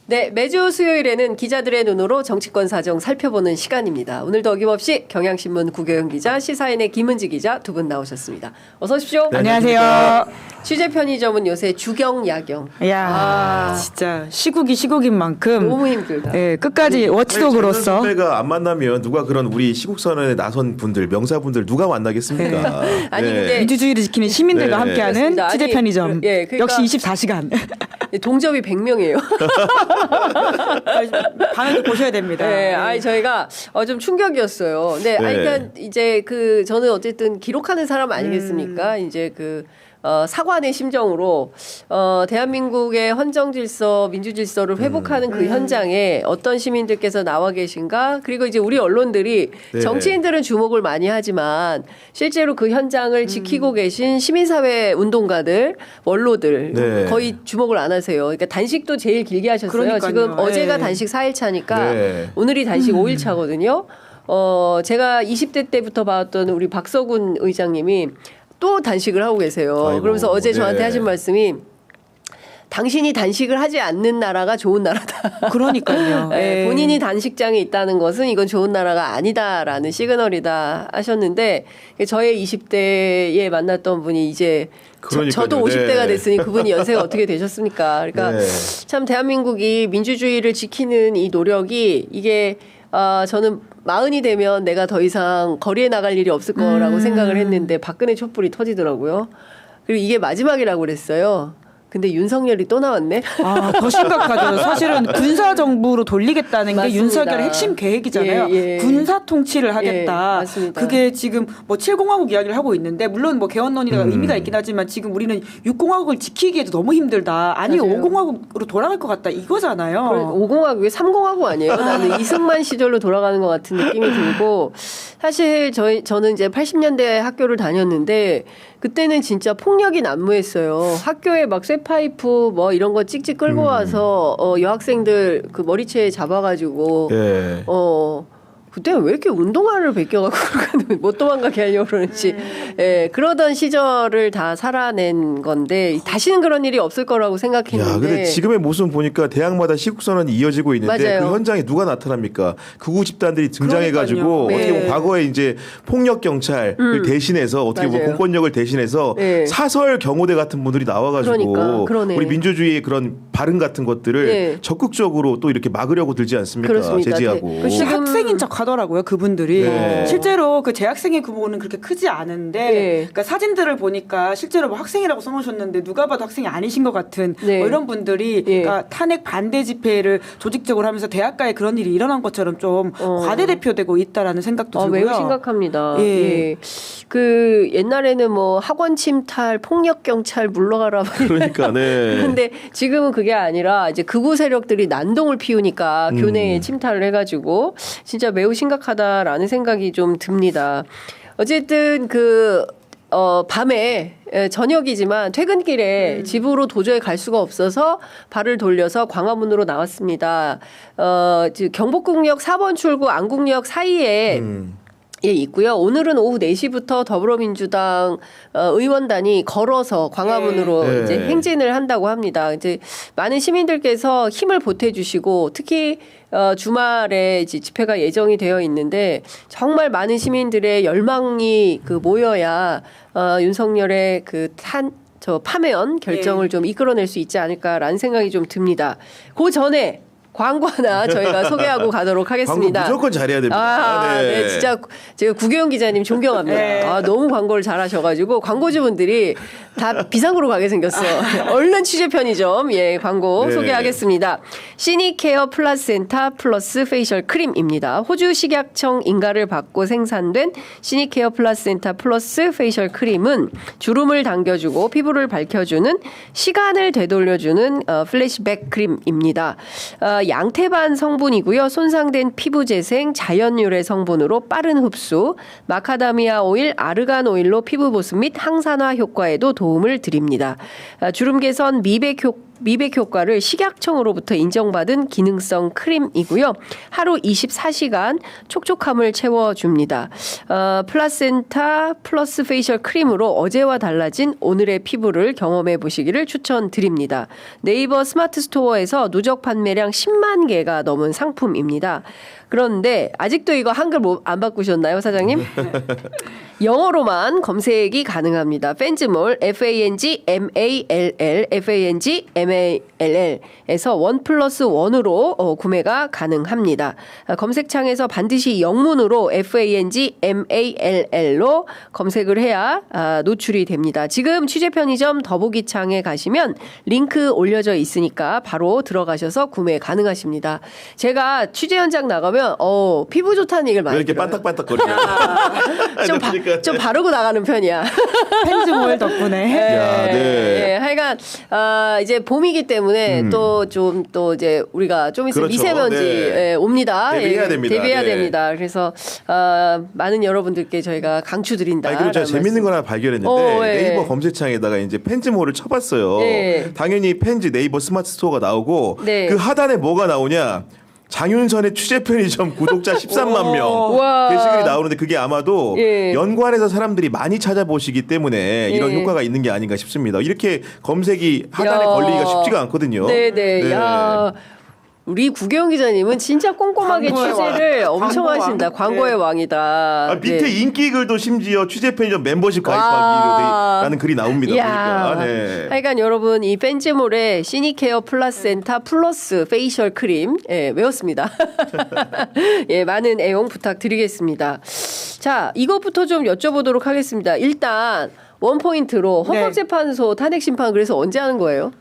네, 매주 수요일에는 기자들의 눈으로 정치권 사정 살펴보는 시간입니다. 오늘도 어김없이 경향신문 구교영 기자, 시사인의 김은지 기자 두 분 나오셨습니다. 어서 오십시오. 네, 안녕하세요. 취재 편의점은 요새 주경, 야경. 이야, 진짜 시국인 만큼 너무 힘들다. 네, 끝까지 워치독으로서. 선배가 안 만나면 누가 그런 우리 시국 선언에 나선 분들, 명사분들 누가 만나겠습니까? 네. 아니 근데 민주주의를 지키는 시민들과 네. 함께하는 그렇습니다. 취재 아니, 편의점. 그러니까 역시 24시간. 동접이 100명이에요. 방에도 보셔야 됩니다. 네, 아니 저희가 좀 충격이었어요. 네, 아니 네. 그러니까 이제 저는 어쨌든 기록하는 사람 아니겠습니까? 이제 사관의 심정으로 대한민국의 헌정 질서, 민주 질서를 회복하는 그 현장에 어떤 시민들께서 나와 계신가? 그리고 이제 우리 언론들이 네. 정치인들은 주목을 많이 하지만 실제로 그 현장을 지키고 계신 시민사회 운동가들, 원로들 네. 거의 주목을 안 하세요. 그러니까 단식도 제일 길게 하셨어요. 그러니까요. 지금 어제가 네. 단식 4일 차니까 네. 오늘이 단식 5일 차거든요. 제가 20대 때부터 봤던 우리 박서군 의장님이 또 단식을 하고 계세요. 아이고, 그러면서 어제 저한테 네. 하신 말씀이 당신이 단식을 하지 않는 나라가 좋은 나라다. 그러니까요. 네, 본인이 단식장에 있다는 것은 이건 좋은 나라가 아니다라는 시그널이다 하셨는데 저의 20대에 만났던 분이 이제 저도 그러니까요. 50대가 네. 됐으니 그분이 연세가 어떻게 되셨습니까? 그러니까 네. 참 대한민국이 민주주의를 지키는 이 노력이 이게 저는 40이 되면 내가 더 이상 거리에 나갈 일이 없을 거라고 생각을 했는데 박근혜 촛불이 터지더라고요. 그리고 이게 마지막이라고 그랬어요. 근데 윤석열이 또 나왔네. 더 심각하죠. 사실은 군사 정부로 돌리겠다는 맞습니다. 게 윤석열의 핵심 계획이잖아요. 예, 예. 군사 통치를 하겠다. 예, 맞습니다. 그게 지금 7공화국 이야기를 하고 있는데 물론 개헌론이가 의미가 있긴 하지만 지금 우리는 6공화국을 지키기에도 너무 힘들다. 아니 맞아요. 5공화국으로 돌아갈 것 같다. 이거잖아요. 5공화국이 3공화국 아니에요? 나는 이승만 시절로 돌아가는 것 같은 느낌이 들고 사실 저는 이제 80년대 학교를 다녔는데 그때는 진짜 폭력이 난무했어요. 학교에 막 쇠파이프 이런 거 찍찍 끌고 와서 여학생들 그 머리채 잡아가지고 예. 그때 왜 이렇게 운동화를 벗겨갖고 못 도망가게 하려고 그러는지 예, 그러던 시절을 다 살아낸 건데 다시는 그런 일이 없을 거라고 생각했는데. 야, 근데 지금의 모습 보니까 대학마다 시국 선언이 이어지고 있는데 맞아요. 그 현장에 누가 나타납니까? 극우 집단들이 등장해가지고 그러니까요. 어떻게 보면 네. 과거에 이제 폭력 경찰을 대신해서 어떻게 보면 맞아요. 공권력을 대신해서 네. 사설 경호대 같은 분들이 나와가지고 그러니까, 그러네. 우리 민주주의의 그런 발흥 같은 것들을 네. 적극적으로 또 이렇게 막으려고 들지 않습니까? 그렇습니다. 제지하고. 네. 진짜 학생인 척 하더라고요, 그분들이. 네. 실제로 그 재학생의 규모는 그렇게 크지 않은데, 네. 그러니까 사진들을 보니까 실제로 학생이라고 써놓으셨는데 누가 봐도 학생이 아니신 것 같은 네. 이런 분들이 네. 그러니까 탄핵 반대 집회를 조직적으로 하면서 대학가에 그런 일이 일어난 것처럼 좀 과대대표되고 있다라는 생각도 들고요. 매우 심각합니다. 예. 예. 옛날에는 학원 침탈, 폭력 경찰 물러가라. 그러니까 네. 근데 지금은 그게 아니라 이제 극우 세력들이 난동을 피우니까 교내에 침탈을 해가지고 진짜 매우 심각하다라는 생각이 좀 듭니다. 어쨌든 밤에 저녁이지만 퇴근길에 집으로 도저히 갈 수가 없어서 발을 돌려서 광화문으로 나왔습니다. 경복궁역 4번 출구 안국역 사이에 있고요. 오늘은 오후 4시부터 더불어민주당 의원단이 걸어서 광화문으로 네. 이제 행진을 한다고 합니다. 이제 많은 시민들께서 힘을 보태주시고 특히 주말에 이제 집회가 예정이 되어 있는데 정말 많은 시민들의 열망이 모여야 윤석열의 파면 결정을 좀 이끌어낼 수 있지 않을까라는 생각이 좀 듭니다. 그 전에 광고 하나 저희가 소개하고 가도록 하겠습니다. 광고 무조건 잘해야 됩니다. 네, 진짜 제가 구교영 기자님 존경합니다. 네. 너무 광고를 잘하셔가지고 광고주분들이 다 비상구로 가게 생겼어. 얼른 취재 편의점 광고 네. 소개하겠습니다. 시니케어 플라센타 플러스 페이셜 크림입니다. 호주 식약청 인가를 받고 생산된 시니케어 플라센타 플러스 페이셜 크림은 주름을 당겨주고 피부를 밝혀주는 시간을 되돌려주는 플래시백 크림입니다. 양태반 성분이고요. 손상된 피부 재생, 자연 유래 성분으로 빠른 흡수, 마카다미아 오일, 아르간 오일로 피부 보습 및 항산화 효과에도 도움을 드립니다. 주름 개선, 미백 효과 미백 효과를 식약청으로부터 인정받은 기능성 크림이고요. 하루 24시간 촉촉함을 채워줍니다. 플라센타 플러스 페이셜 크림으로 어제와 달라진 오늘의 피부를 경험해 보시기를 추천드립니다. 네이버 스마트 스토어에서 누적 판매량 10만 개가 넘은 상품입니다. 그런데 아직도 이거 한글 안 바꾸셨나요, 사장님? 영어로만 검색이 가능합니다. 펜즈몰 FANGMALL FANGMALL에서 1+1으로 구매가 가능합니다. 검색창에서 반드시 영문으로 FANGMALL로 검색을 해야 노출이 됩니다. 지금 취재편의점 더보기창에 가시면 링크 올려져 있으니까 바로 들어가셔서 구매 가능하십니다. 제가 취재 현장 나가면 피부 좋다는 얘기를 많이 왜 이렇게 들어요. 반딱반딱거리냐. 좀 바르고 나가는 편이야. 펜즈몰 덕분에. 야, 네. 네. 하여간 이제 봄이기 때문에 또 이제 우리가 좀 있으면 그렇죠. 미세먼지 네. 옵니다. 대비해야 됩니다. 대비해야 네. 됩니다. 그래서 많은 여러분들께 저희가 강추드린다. 그리고 제가 재밌는 거 하나 발견했는데 네. 네이버 검색창에다가 이제 펜즈몰을 쳐봤어요. 네. 당연히 펜즈 네이버 스마트 스토어가 나오고 네. 그 하단에 뭐가 나오냐? 장윤선의 취재 편의점 구독자 13만 명 우와. 게시글이 나오는데 그게 아마도 예. 연관해서 사람들이 많이 찾아보시기 때문에 이런 예. 효과가 있는 게 아닌가 싶습니다. 이렇게 검색이 하단에 야. 걸리기가 쉽지가 않거든요. 네네. 야. 우리 구경 기자님은 진짜 꼼꼼하게 광고의 취재를 왕. 엄청 광고 하신다. 왕. 광고의 왕이다. 밑에 네. 인기 글도 심지어 취재 편의점 멤버십 와. 가입하기라는 글이 나옵니다. 이야. 보니까. 네. 하여간 여러분 이 펜즈몰의 시니케어 플라센타 플러스 페이셜 크림 외웠습니다. 예, 많은 애용 부탁드리겠습니다. 자, 이것부터 좀 여쭤보도록 하겠습니다. 일단 원포인트로 헌법재판소 탄핵 심판 그래서 언제 하는 거예요?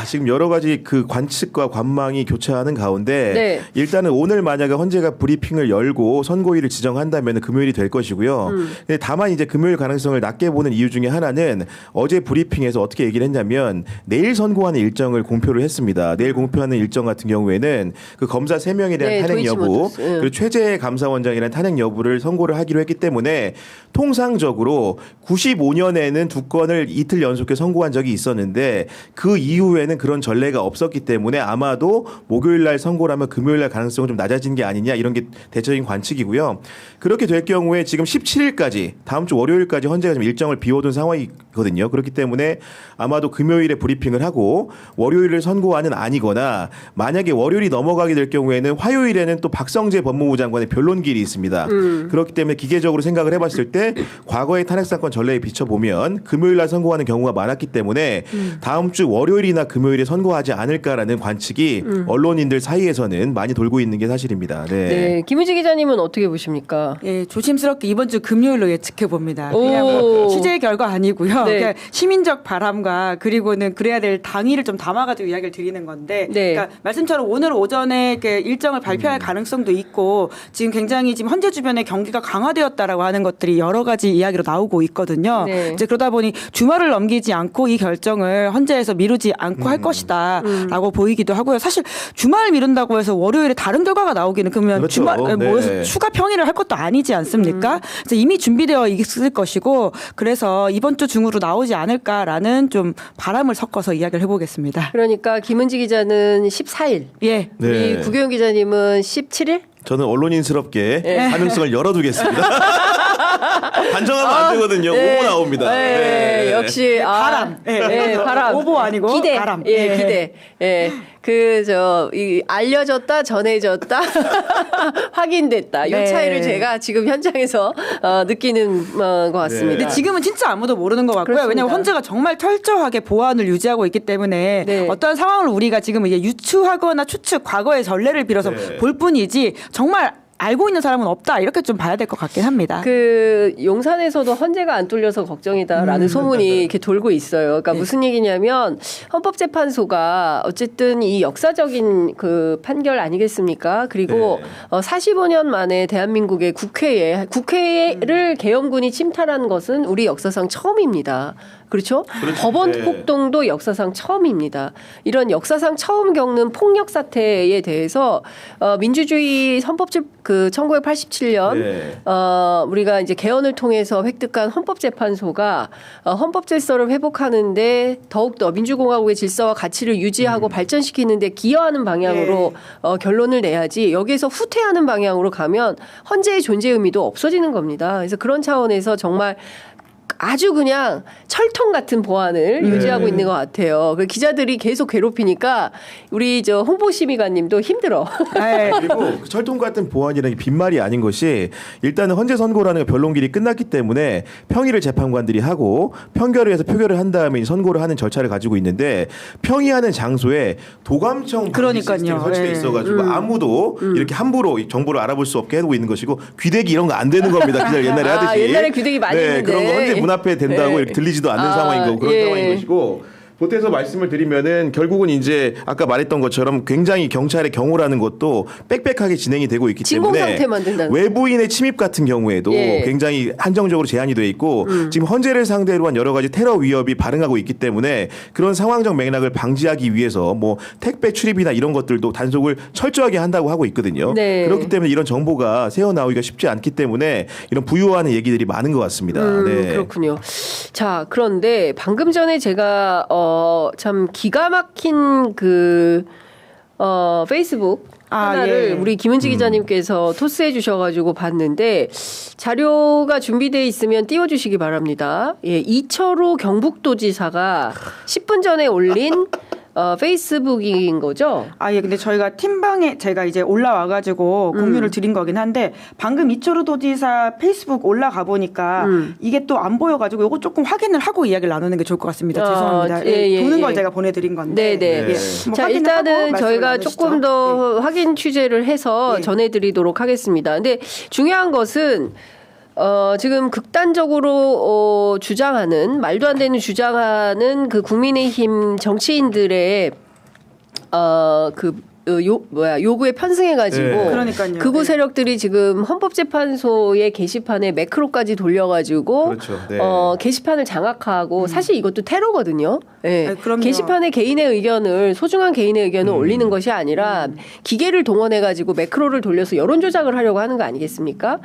지금 여러 가지 그 관측과 관망이 교차하는 가운데 네. 일단은 오늘 만약에 헌재가 브리핑을 열고 선고일을 지정한다면 금요일이 될 것이고요. 근데 다만 이제 금요일 가능성을 낮게 보는 이유 중에 하나는 어제 브리핑에서 어떻게 얘기를 했냐면 내일 선고하는 일정을 공표를 했습니다. 내일 공표하는 일정 같은 경우에는 그 검사 3명에 대한 네, 탄핵 여부 도이치모터스. 그리고 최재 감사원장이라는 탄핵 여부를 선고를 하기로 했기 때문에 통상적으로 95년에는 2건을 이틀 연속해 선고한 적이 있었는데 그 이후에는 그런 전례가 없었기 때문에 아마도 목요일 날 선고라면 금요일 날 가능성은 좀 낮아진 게 아니냐 이런 게 대체적인 관측이고요. 그렇게 될 경우에 지금 17일까지 다음 주 월요일까지 헌재가 좀 일정을 비워둔 상황이거든요. 그렇기 때문에 아마도 금요일에 브리핑을 하고 월요일을 선고하는 아니거나 만약에 월요일이 넘어가게 될 경우에는 화요일에는 또 박성재 법무부 장관의 변론길이 있습니다. 그렇기 때문에 기계적으로 생각을 해봤을 때 과거의 탄핵 사건 전례에 비춰보면 금요일 날 선고하는 경우가 많았기 때문에 다음 주 월요일이나 금요일에 선고하지 않을까라는 관측이 언론인들 사이에서는 많이 돌고 있는 게 사실입니다. 네. 네, 김우지 기자님은 어떻게 보십니까? 예, 조심스럽게 이번 주 금요일로 예측해 봅니다. 오. 그냥 뭐 취재 결과 아니고요. 네. 그냥 시민적 바람과 그리고는 그래야 될 당위를 좀 담아가지고 이야기를 드리는 건데, 네. 그러니까 말씀처럼 오늘 오전에 이렇게 일정을 발표할 가능성도 있고 지금 굉장히 지금 헌재 주변에 경기가 강화되었다라고 하는 것들이 여러 가지 이야기로 나오고 있거든요. 네. 이제 그러다 보니 주말을 넘기지 않고 이 결정을 헌재에서 미루지 않고 할 것이다라고 보이기도 하고요. 사실 주말 미룬다고 해서 월요일에 다른 결과가 나오기는 그러면 그렇죠. 주말 네. 뭐 추가 평일을 할 것도 아니지 않습니까? 그래서 이미 준비되어 있을 것이고 그래서 이번 주 중으로 나오지 않을까라는 좀 바람을 섞어서 이야기를 해보겠습니다. 그러니까 김은지 기자는 14일, 예. 네. 우리 구경 기자님은 17일? 저는 언론인스럽게 가능성을 열어두겠습니다. 단정하면 안 되거든요. 오보 나옵니다. 네, 역시 바람. 바람. 오보 아니고 기대. 바람. 예, 기대. 예. 알려졌다, 전해졌다, 확인됐다. 이 네. 차이를 제가 지금 현장에서 느끼는 것 같습니다. 근데 지금은 진짜 아무도 모르는 것 같고요. 그렇습니다. 왜냐하면 헌재가 정말 철저하게 보안을 유지하고 있기 때문에 네. 어떤 상황을 우리가 지금 이제 유추하거나 추측, 과거의 전례를 빌어서 네. 볼 뿐이지 정말 알고 있는 사람은 없다 이렇게 좀 봐야 될 것 같긴 합니다. 그 용산에서도 헌재가 안 뚫려서 걱정이다라는 소문이 이렇게 돌고 있어요. 그러니까 무슨 얘기냐면 헌법재판소가 어쨌든 이 역사적인 그 판결 아니겠습니까? 그리고 45년 만에 대한민국의 국회를 계엄군이 침탈한 것은 우리 역사상 처음입니다. 그렇죠? 그렇죠. 법원 네. 폭동도 역사상 처음입니다. 이런 역사상 처음 겪는 폭력 사태에 대해서 민주주의 헌법집 1987년 네. 우리가 이제 개헌을 통해서 획득한 헌법재판소가 헌법 질서를 회복하는데 더욱더 민주공화국의 질서와 가치를 유지하고 발전시키는데 기여하는 방향으로 결론을 내야지 여기에서 후퇴하는 방향으로 가면 헌재의 존재 의미도 없어지는 겁니다. 그래서 그런 차원에서 정말 아주 그냥 철통 같은 보안을 유지하고 있는 것 같아요. 그 기자들이 계속 괴롭히니까 우리 저 홍보심의관님도 힘들어. 그리고 그 철통 같은 보안이라는 게 빈말이 아닌 것이 일단은 헌재 선고라는 변론길이 끝났기 때문에 평의를 재판관들이 하고 평결을 해서 표결을 한 다음에 선고를 하는 절차를 가지고 있는데 평의하는 장소에 도감청 시스템이 설치돼 있어가지고 아무도 이렇게 함부로 정보를 알아볼 수 없게 해두고 있는 것이고 귀대기 이런 거 안 되는 겁니다. 기자 옛날에 하듯이. 옛날에 귀대기 많이 했는데. 그런 거 헌재 문 앞에 된다고 이렇게 들리지도 않는 상황인 거고 그런 상황인 것이고 보태서 말씀을 드리면은 결국은 이제 아까 말했던 것처럼 굉장히 경찰의 경호라는 것도 빽빽하게 진행이 되고 있기 때문에 외부인의 침입 같은 경우에도 굉장히 한정적으로 제한이 돼 있고 지금 헌재를 상대로 한 여러 가지 테러 위협이 발생하고 있기 때문에 그런 상황적 맥락을 방지하기 위해서 뭐 택배 출입이나 이런 것들도 단속을 철저하게 한다고 하고 있거든요. 그렇기 때문에 이런 정보가 새어나오기가 쉽지 않기 때문에 이런 부유하는 얘기들이 많은 것 같습니다. 그렇군요. 자, 그런데 방금 전에 제가 참 기가 막힌 페이스북 하나를 우리 김은지 기자님께서 토스해 주셔가지고 봤는데 자료가 준비되어 있으면 띄워주시기 바랍니다. 이철호 경북도지사가 10분 전에 올린 페이스북인 거죠? 근데 저희가 팀방에 제가 이제 올라와가지고 공유를 드린 거긴 한데 방금 이철호 도지사 페이스북 올라가 보니까 이게 또 안 보여가지고 이거 조금 확인을 하고 이야기를 나누는 게 좋을 것 같습니다. 죄송합니다. 보는 걸 제가 보내드린 건데. 뭐 자, 일단은 저희가 조금 더 확인 취재를 해서 전해드리도록 하겠습니다. 근데 중요한 것은 지금 극단적으로 주장하는 말도 안 되는 주장하는 그 국민의힘 정치인들의 요구에 편승해가지고 극우 세력들이 지금 헌법재판소의 게시판에 매크로까지 돌려가지고 게시판을 장악하고 사실 이것도 테러거든요. 게시판에 개인의 의견을 소중한 개인의 의견을 올리는 것이 아니라 기계를 동원해가지고 매크로를 돌려서 여론 조작을 하려고 하는 거 아니겠습니까?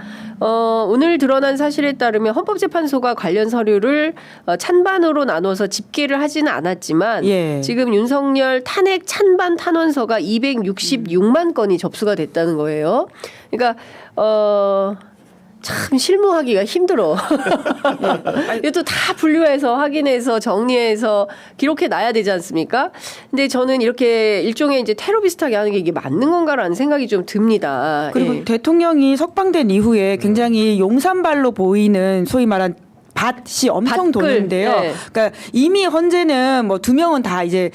오늘 드러난 사실에 따르면 헌법재판소가 관련 서류를 찬반으로 나눠서 집계를 하지는 않았지만 지금 윤석열 탄핵 찬반 탄원서가 266만 건이 접수가 됐다는 거예요. 그러니까 참 실무하기가 힘들어. 이것도 다 분류해서 확인해서 정리해서 기록해 놔야 되지 않습니까? 근데 저는 이렇게 일종의 이제 테러 비슷하게 하는 게 이게 맞는 건가라는 생각이 좀 듭니다. 그리고 대통령이 석방된 이후에 굉장히 용산발로 보이는 소위 말한 밭이 엄청 도는데요. 그러니까 이미 헌재는 뭐 2명은 다 이제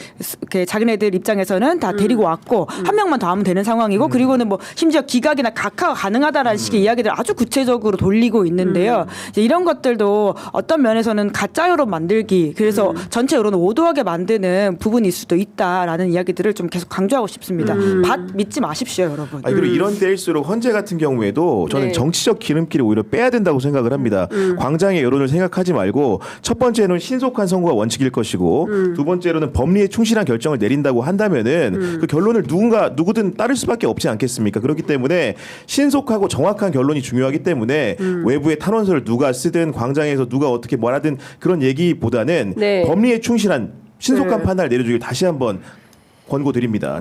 자기네들 입장에서는 다 데리고 왔고 1명만 더 하면 되는 상황이고 그리고는 뭐 심지어 기각이나 각하가 가능하다라는 식의 이야기들을 아주 구체적으로 돌리고 있는데요. 이제 이런 것들도 어떤 면에서는 가짜 여론 만들기 그래서 전체 여론을 오도하게 만드는 부분일 수도 있다라는 이야기들을 좀 계속 강조하고 싶습니다. 밭 믿지 마십시오, 여러분. 그리고 이런 때일수록 헌재 같은 경우에도 저는 정치적 기름기를 오히려 빼야 된다고 생각을 합니다. 광장의 여론을 생각하지 말고 첫 번째는 신속한 선고가 원칙일 것이고 두 번째로는 법리에 충실한 결정을 내린다고 한다면은 그 결론을 누구든 따를 수밖에 없지 않겠습니까? 그렇기 때문에 신속하고 정확한 결론이 중요하기 때문에 외부의 탄원서를 누가 쓰든 광장에서 누가 어떻게 말하든 그런 얘기보다는 법리에 충실한 신속한 판단을 내려주길 다시 한번 권고드립니다.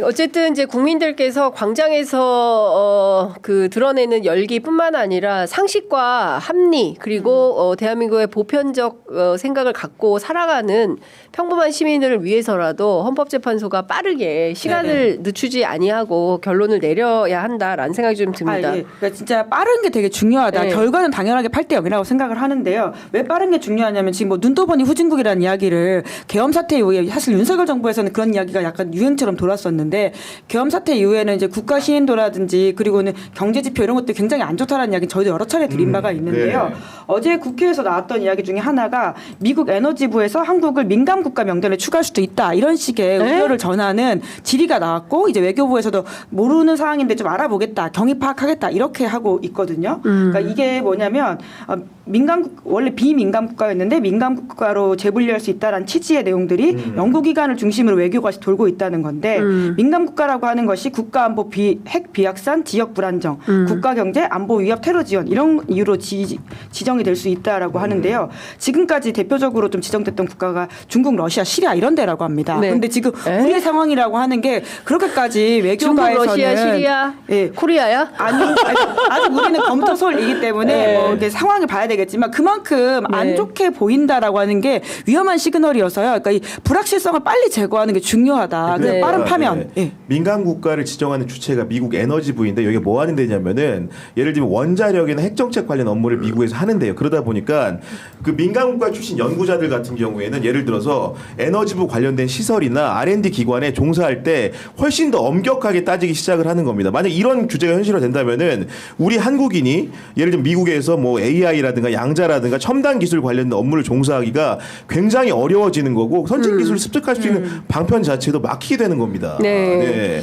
어쨌든 이제 국민들께서 광장에서 드러내는 열기뿐만 아니라 상식과 합리 그리고 대한민국의 보편적 생각을 갖고 살아가는 평범한 시민을 위해서라도 헌법재판소가 빠르게 시간을 늦추지 아니하고 결론을 내려야 한다라는 생각이 좀 듭니다. 그러니까 진짜 빠른 게 되게 중요하다. 결과는 당연하게 8대 0이라고 생각을 하는데요. 왜 빠른 게 중요하냐면 지금 뭐 눈도 보니 후진국이라는 이야기를 계엄 사태 이후에 사실 윤석열 정부에서는 그런 이야기가 약간 유행처럼 돌았었는데 계엄 사태 이후에는 이제 국가 시인도라든지 그리고는 경제 지표 이런 것도 굉장히 안 좋다라는 이야기 저희도 여러 차례 드린 바가 있는데요. 어제 국회에서 나왔던 이야기 중에 하나가 미국 에너지부에서 한국을 민감 국가 명단에 추가할 수도 있다 이런 식의 우려를 전하는 질의가 나왔고 이제 외교부에서도 모르는 사항인데 좀 알아보겠다 경위 파악하겠다 이렇게 하고 있거든요. 그러니까 이게 뭐냐면 원래 비민감 국가였는데 민감 국가로 재분리할 수 있다라는 취지의 내용들이 연구기관을 중심으로 외교가 돌고 있다는 건데 민감 국가라고 하는 것이 국가안보 핵 비확산, 지역 불안정, 국가경제, 안보 위협, 테러 지원 이런 이유로 지정이 될 수 있다라고 하는데요. 지금까지 대표적으로 좀 지정됐던 국가가 중국, 러시아, 시리아 이런 데라고 합니다. 그런데 지금 우리의 상황이라고 하는 게 그렇게까지 외교가에서는 중국, 러시아, 시리아, 코리아야? 아직 우리는 검토솔이기 때문에 뭐 이렇게 상황을 봐야 되겠지만 그만큼 안 좋게 보인다라고 하는 게 위험한 시그널이어서요. 그러니까 이 불확실성을 빨리 제거하는 게 중요하다. 빠른 파면. 민간 국가를 지정하는 주체가 미국 에너지부인데 여기 뭐 하는 데냐면은 예를 들면 원자력이나 핵정책 관련 업무를 미국에서 하는데요. 그러다 보니까 그 민간 국가 출신 연구자들 같은 경우에는 예를 들어서 에너지부 관련된 시설이나 R&D 기관에 종사할 때 훨씬 더 엄격하게 따지기 시작을 하는 겁니다. 만약 이런 규제가 현실화된다면은 우리 한국인이 예를 들면 미국에서 뭐 AI라든가 양자라든가 첨단 기술 관련된 업무를 종사하기가 굉장히 어려워지는 거고 선진 기술을 습득할 수 있는 방편 자체도 막히게 되는 겁니다. 네.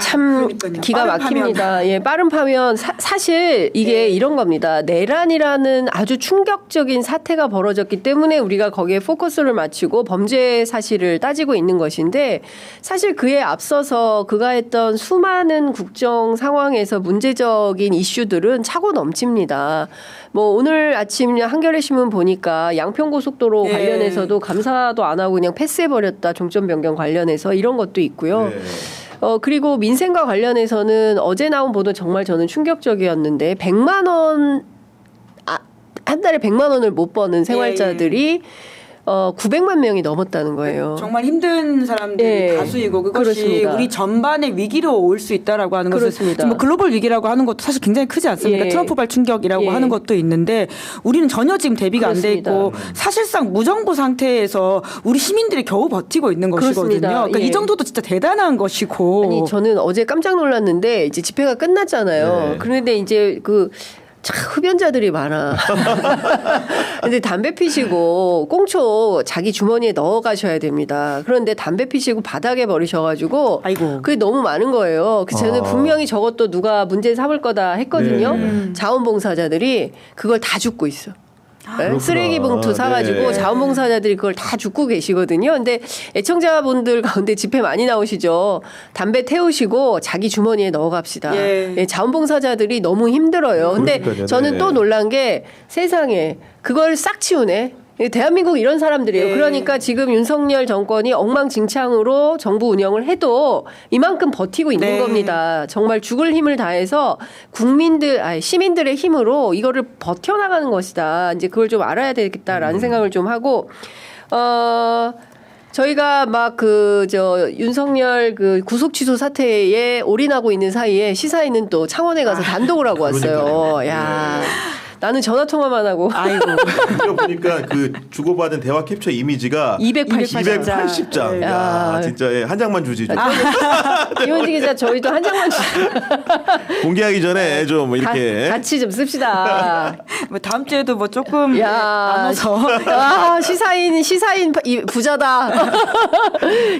참 기가 막힙니다. 예, 빠른 파면 사실 이게 이런 겁니다. 내란이라는 아주 충격적인 사태가 벌어졌기 때문에 우리가 거기에 포커스를 맞추고 범죄 사실을 따지고 있는 것인데 사실 그에 앞서서 그가 했던 수많은 국정 상황에서 문제적인 이슈들은 차고 넘칩니다. 뭐 오늘 아침 한겨레 신문 보니까 양평고속도로 관련해서도 감사도 안 하고 그냥 패스해버렸다. 종점 변경 관련해서 이런 것도 있고요. 그리고 민생과 관련해서는 어제 나온 보도 정말 저는 충격적이었는데 100만 원, 한 달에 100만 원을 못 버는 생활자들이 900만 명이 넘었다는 거예요. 정말 힘든 사람들이 다수이고 그것이 그렇습니다. 우리 전반의 위기로 올 수 있다라고 하는 것은 뭐 글로벌 위기라고 하는 것도 사실 굉장히 크지 않습니까? 트럼프발 충격이라고 하는 것도 있는데 우리는 전혀 지금 대비가 안 돼 있고 사실상 무정부 상태에서 우리 시민들이 겨우 버티고 있는 것이거든요. 그러니까 이 정도도 진짜 대단한 것이고. 아니 저는 어제 깜짝 놀랐는데 이제 집회가 끝났잖아요. 그런데 이제 흡연자들이 많아. 근데 담배 피시고 꽁초 자기 주머니에 넣어 가셔야 됩니다. 그런데 담배 피시고 바닥에 버리셔가지고 그게 너무 많은 거예요. 그래서 저는 분명히 저것도 누가 문제 삼을 거다 했거든요. 자원봉사자들이 그걸 다 줍고 있어. 쓰레기 봉투 사가지고 자원봉사자들이 그걸 다 줍고 계시거든요. 근데 애청자분들 가운데 집회 많이 나오시죠. 담배 태우시고 자기 주머니에 넣어갑시다. 자원봉사자들이 너무 힘들어요. 근데 저는 또 놀란 게 세상에 그걸 싹 치우네. 대한민국 이런 사람들이에요. 그러니까 지금 윤석열 정권이 엉망진창으로 정부 운영을 해도 이만큼 버티고 있는 겁니다. 정말 죽을 힘을 다해서 시민들의 힘으로 이거를 버텨나가는 것이다. 이제 그걸 좀 알아야 되겠다라는 생각을 좀 하고, 저희가 막 윤석열 구속 취소 사태에 올인하고 있는 사이에 시사인은 또 창원에 가서 단독을 하고 왔어요. 야. 나는 전화 통화만 하고. 보니까 그 주고받은 대화 캡처 이미지가 280장. 야, 진짜 한 장만 주지. 이원지 기자 저희도 한 장만 주세요. 공개하기 전에 좀 이렇게 같이 좀 씁시다. 뭐 다음 주에도 뭐 조금 나눠서. 시사인 부자다.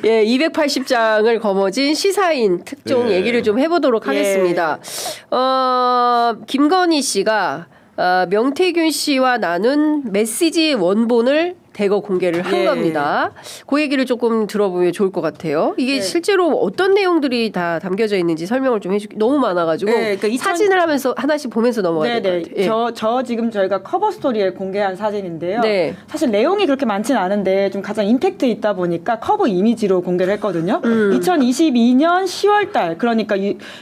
280장을 거머쥔 시사인 특종 얘기를 좀 해보도록 하겠습니다. 김건희 씨가 명태균 씨와 나눈 메시지 원본을 대거 공개를 한 겁니다. 그 얘기를 조금 들어보면 좋을 것 같아요. 이게 실제로 어떤 내용들이 다 담겨져 있는지 설명을 좀 해주기 너무 많아가지고 그러니까 사진을 하면서 하나씩 보면서 넘어가야 될 것 같아요. 저 지금 저희가 커버 스토리에 공개한 사진인데요. 사실 내용이 그렇게 많지는 않은데 좀 가장 임팩트 있다 보니까 커버 이미지로 공개를 했거든요. 2022년 10월달 그러니까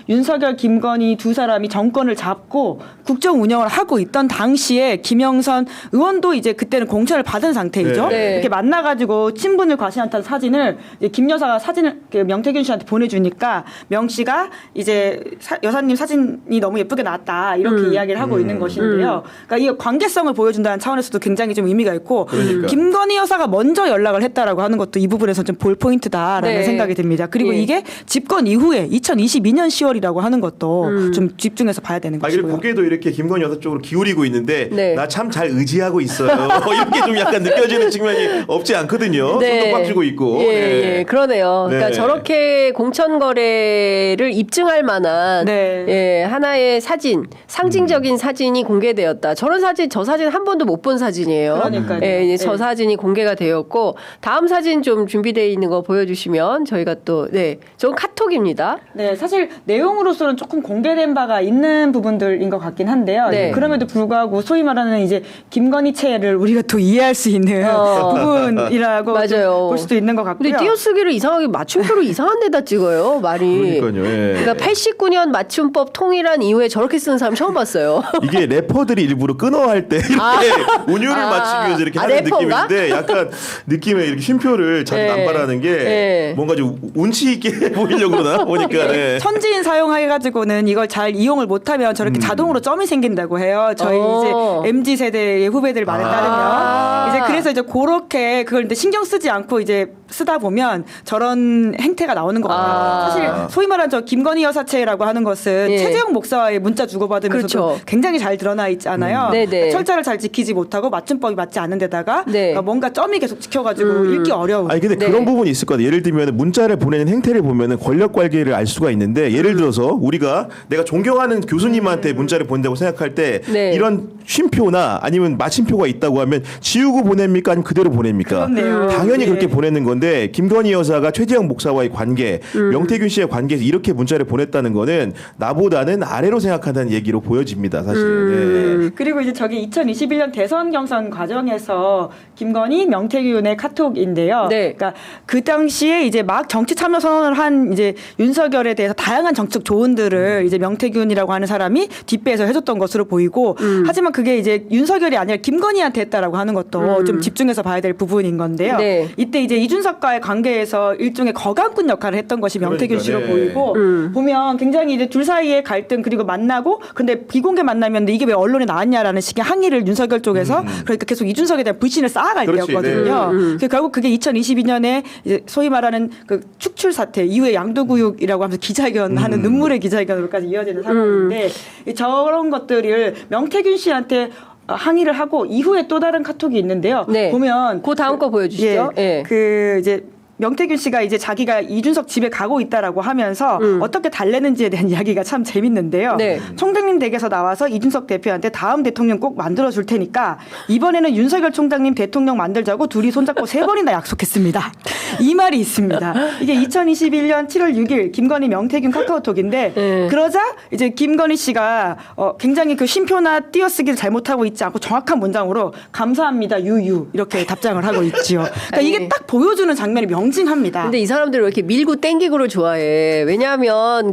윤석열, 김건희 두 사람이 정권을 잡고 국정 운영을 하고 있던 당시에 김영선 의원도 이제 그때는 공천을 받은 상태. 이렇게 만나가지고 친분을 과시한다는 사진을 김 여사가 사진을 명태균 씨한테 보내주니까 명 씨가 이제 여사님 사진이 너무 예쁘게 나왔다 이렇게 이야기를 하고 있는 것인데요. 그러니까 이 관계성을 보여준다는 차원에서도 굉장히 좀 의미가 있고 김건희 여사가 먼저 연락을 했다라고 하는 것도 이 부분에서 좀 볼 포인트다라는 생각이 듭니다. 그리고 이게 집권 이후에 2022년 10월이라고 하는 것도 좀 집중해서 봐야 되는 것이고요. 고개도 이렇게 김건희 여사 쪽으로 기울이고 있는데 나 참 잘 의지하고 있어요. 이렇게 좀 약간 느껴져. 보여지는 측면이 없지 않거든요. 네. 손도 꽉 쥐고 있고. 예, 네. 예, 그러네요. 네. 그러니까 저렇게 공천 거래를 입증할 만한 네. 예, 하나의 사진, 상징적인 사진이 공개되었다. 저런 사진, 저 사진 한 번도 못 본 사진이에요. 그러니까요. 예, 저 네. 사진이 공개가 되었고 다음 사진 좀 준비되어 있는 거 보여주시면 저희가 또 네, 저건 카톡입니다. 네, 사실 내용으로서는 조금 공개된 바가 있는 부분들인 것 같긴 한데요. 네. 그럼에도 불구하고 소위 말하는 이제 김건희 체를 우리가 또 이해할 수 있는 부분이라고 맞아요. 볼 수도 있는 것 같고요. 근데 띄어쓰기를 이상하게 맞춤표를 이상한 데다 찍어요. 말이. 그러니까요. 예. 그러니까 89년 맞춤법 통일한 이후에 저렇게 쓰는 사람 처음 봤어요. 이게 래퍼들이 일부러 끊어할 때 이렇게 운율을 맞추기 위해서 이렇게 하는 래퍼인가? 느낌인데 약간 느낌에 이렇게 쉼표를 잘 네. 남발하는 게 네. 뭔가 좀 운치 있게 보이려고 그러나 보니까 네. 선지인 사용해가지고는 이걸 잘 이용을 못하면 저렇게 자동으로 점이 생긴다고 해요. 저희 이제 MZ 세대의 후배들 말에 따르면 이제 그래서 이제 그렇게 그걸 이제 신경 쓰지 않고 이제 쓰다 보면 저런 행태가 나오는 것 같아요. 사실 소위 말하는 저 김건희 여사체라고 하는 것은 예. 최재형 목사와의 문자 주고받으면서도 그렇죠. 굉장히 잘 드러나 있잖아요. 네네. 철자를 잘 지키지 못하고 맞춤법이 맞지 않는 데다가 네. 그러니까 뭔가 점이 계속 찍혀가지고 읽기 어려운. 아니 근데 네. 그런 부분이 있을 것 같아요. 예를 들면 문자를 보내는 행태를 보면은 권력 관계를 알 수가 있는데 예를 들어서 우리가 내가 존경하는 교수님한테 문자를 보낸다고 생각할 때 네. 이런 쉼표나 아니면 마침표가 있다고 하면 지우고 보냅니까 아니면 그대로 보냅니까? 그렇네요. 당연히 네. 그렇게 보내는 건데 김건희 여사가 최재형 목사와의 관계, 명태균 씨의 관계에서 이렇게 문자를 보냈다는 거는 나보다는 아래로 생각한다는 얘기로 보여집니다. 사실은. 네. 그리고 이제 저기 2021년 대선 경선 과정에서 김건희, 명태균의 카톡인데요. 네. 그러니까 그 당시에 이제 막 정치 참여 선언을 한 이제 윤석열에 대해서 다양한 정책 조언들을 이제 명태균이라고 하는 사람이 뒷배에서 해줬던 것으로 보이고 하지만 그게 이제 윤석열이 아니라 김건희한테 했다라고 하는 것도 좀 집중해서 봐야 될 부분인 건데요. 네. 이때 이제 이준석과의 관계에서 일종의 거강꾼 역할을 했던 것이 명태균 그러니까, 씨로 네. 보이고 보면 굉장히 이제 둘 사이의 갈등 그리고 만나고 근데 비공개 만남이었는데 이게 왜 언론에 나왔냐라는 식의 항의를 윤석열 쪽에서 그러니까 계속 이준석에 대한 불신을 쌓아갈 그렇지, 때였거든요. 그래서 결국 그게 2022년에 이제 소위 말하는 그 축출 사태 이후에 양도구육이라고 하면서 기자회견하는 눈물의 기자회견으로까지 이어지는 상황인데 저런 것들을 명태균 씨한테 항의를 하고 이후에 또 다른 카톡이 있는데요. 네. 보면 그 다음 거 보여주시죠. 예. 그 이제 명태균 씨가 이제 자기가 이준석 집에 가고 있다라고 하면서 어떻게 달래는지에 대한 이야기가 참 재밌는데요. 네. 총장님 댁에서 나와서 이준석 대표한테 다음 대통령 꼭 만들어 줄 테니까 이번에는 윤석열 총장님 대통령 만들자고 둘이 손잡고 3번이나 약속했습니다. 이 말이 있습니다. 이게 2021년 7월 6일 김건희 명태균 카카오톡인데 네. 그러자 이제 김건희 씨가 굉장히 그 쉼표나 띄어쓰기를 잘못하고 있지 않고 정확한 문장으로 감사합니다 유유 이렇게 답장을 하고 있지요. 그러니까 이게 딱 보여주는 장면이 명징합니다. 근데 이 사람들이 왜 이렇게 밀고 땡기고를 좋아해? 왜냐하면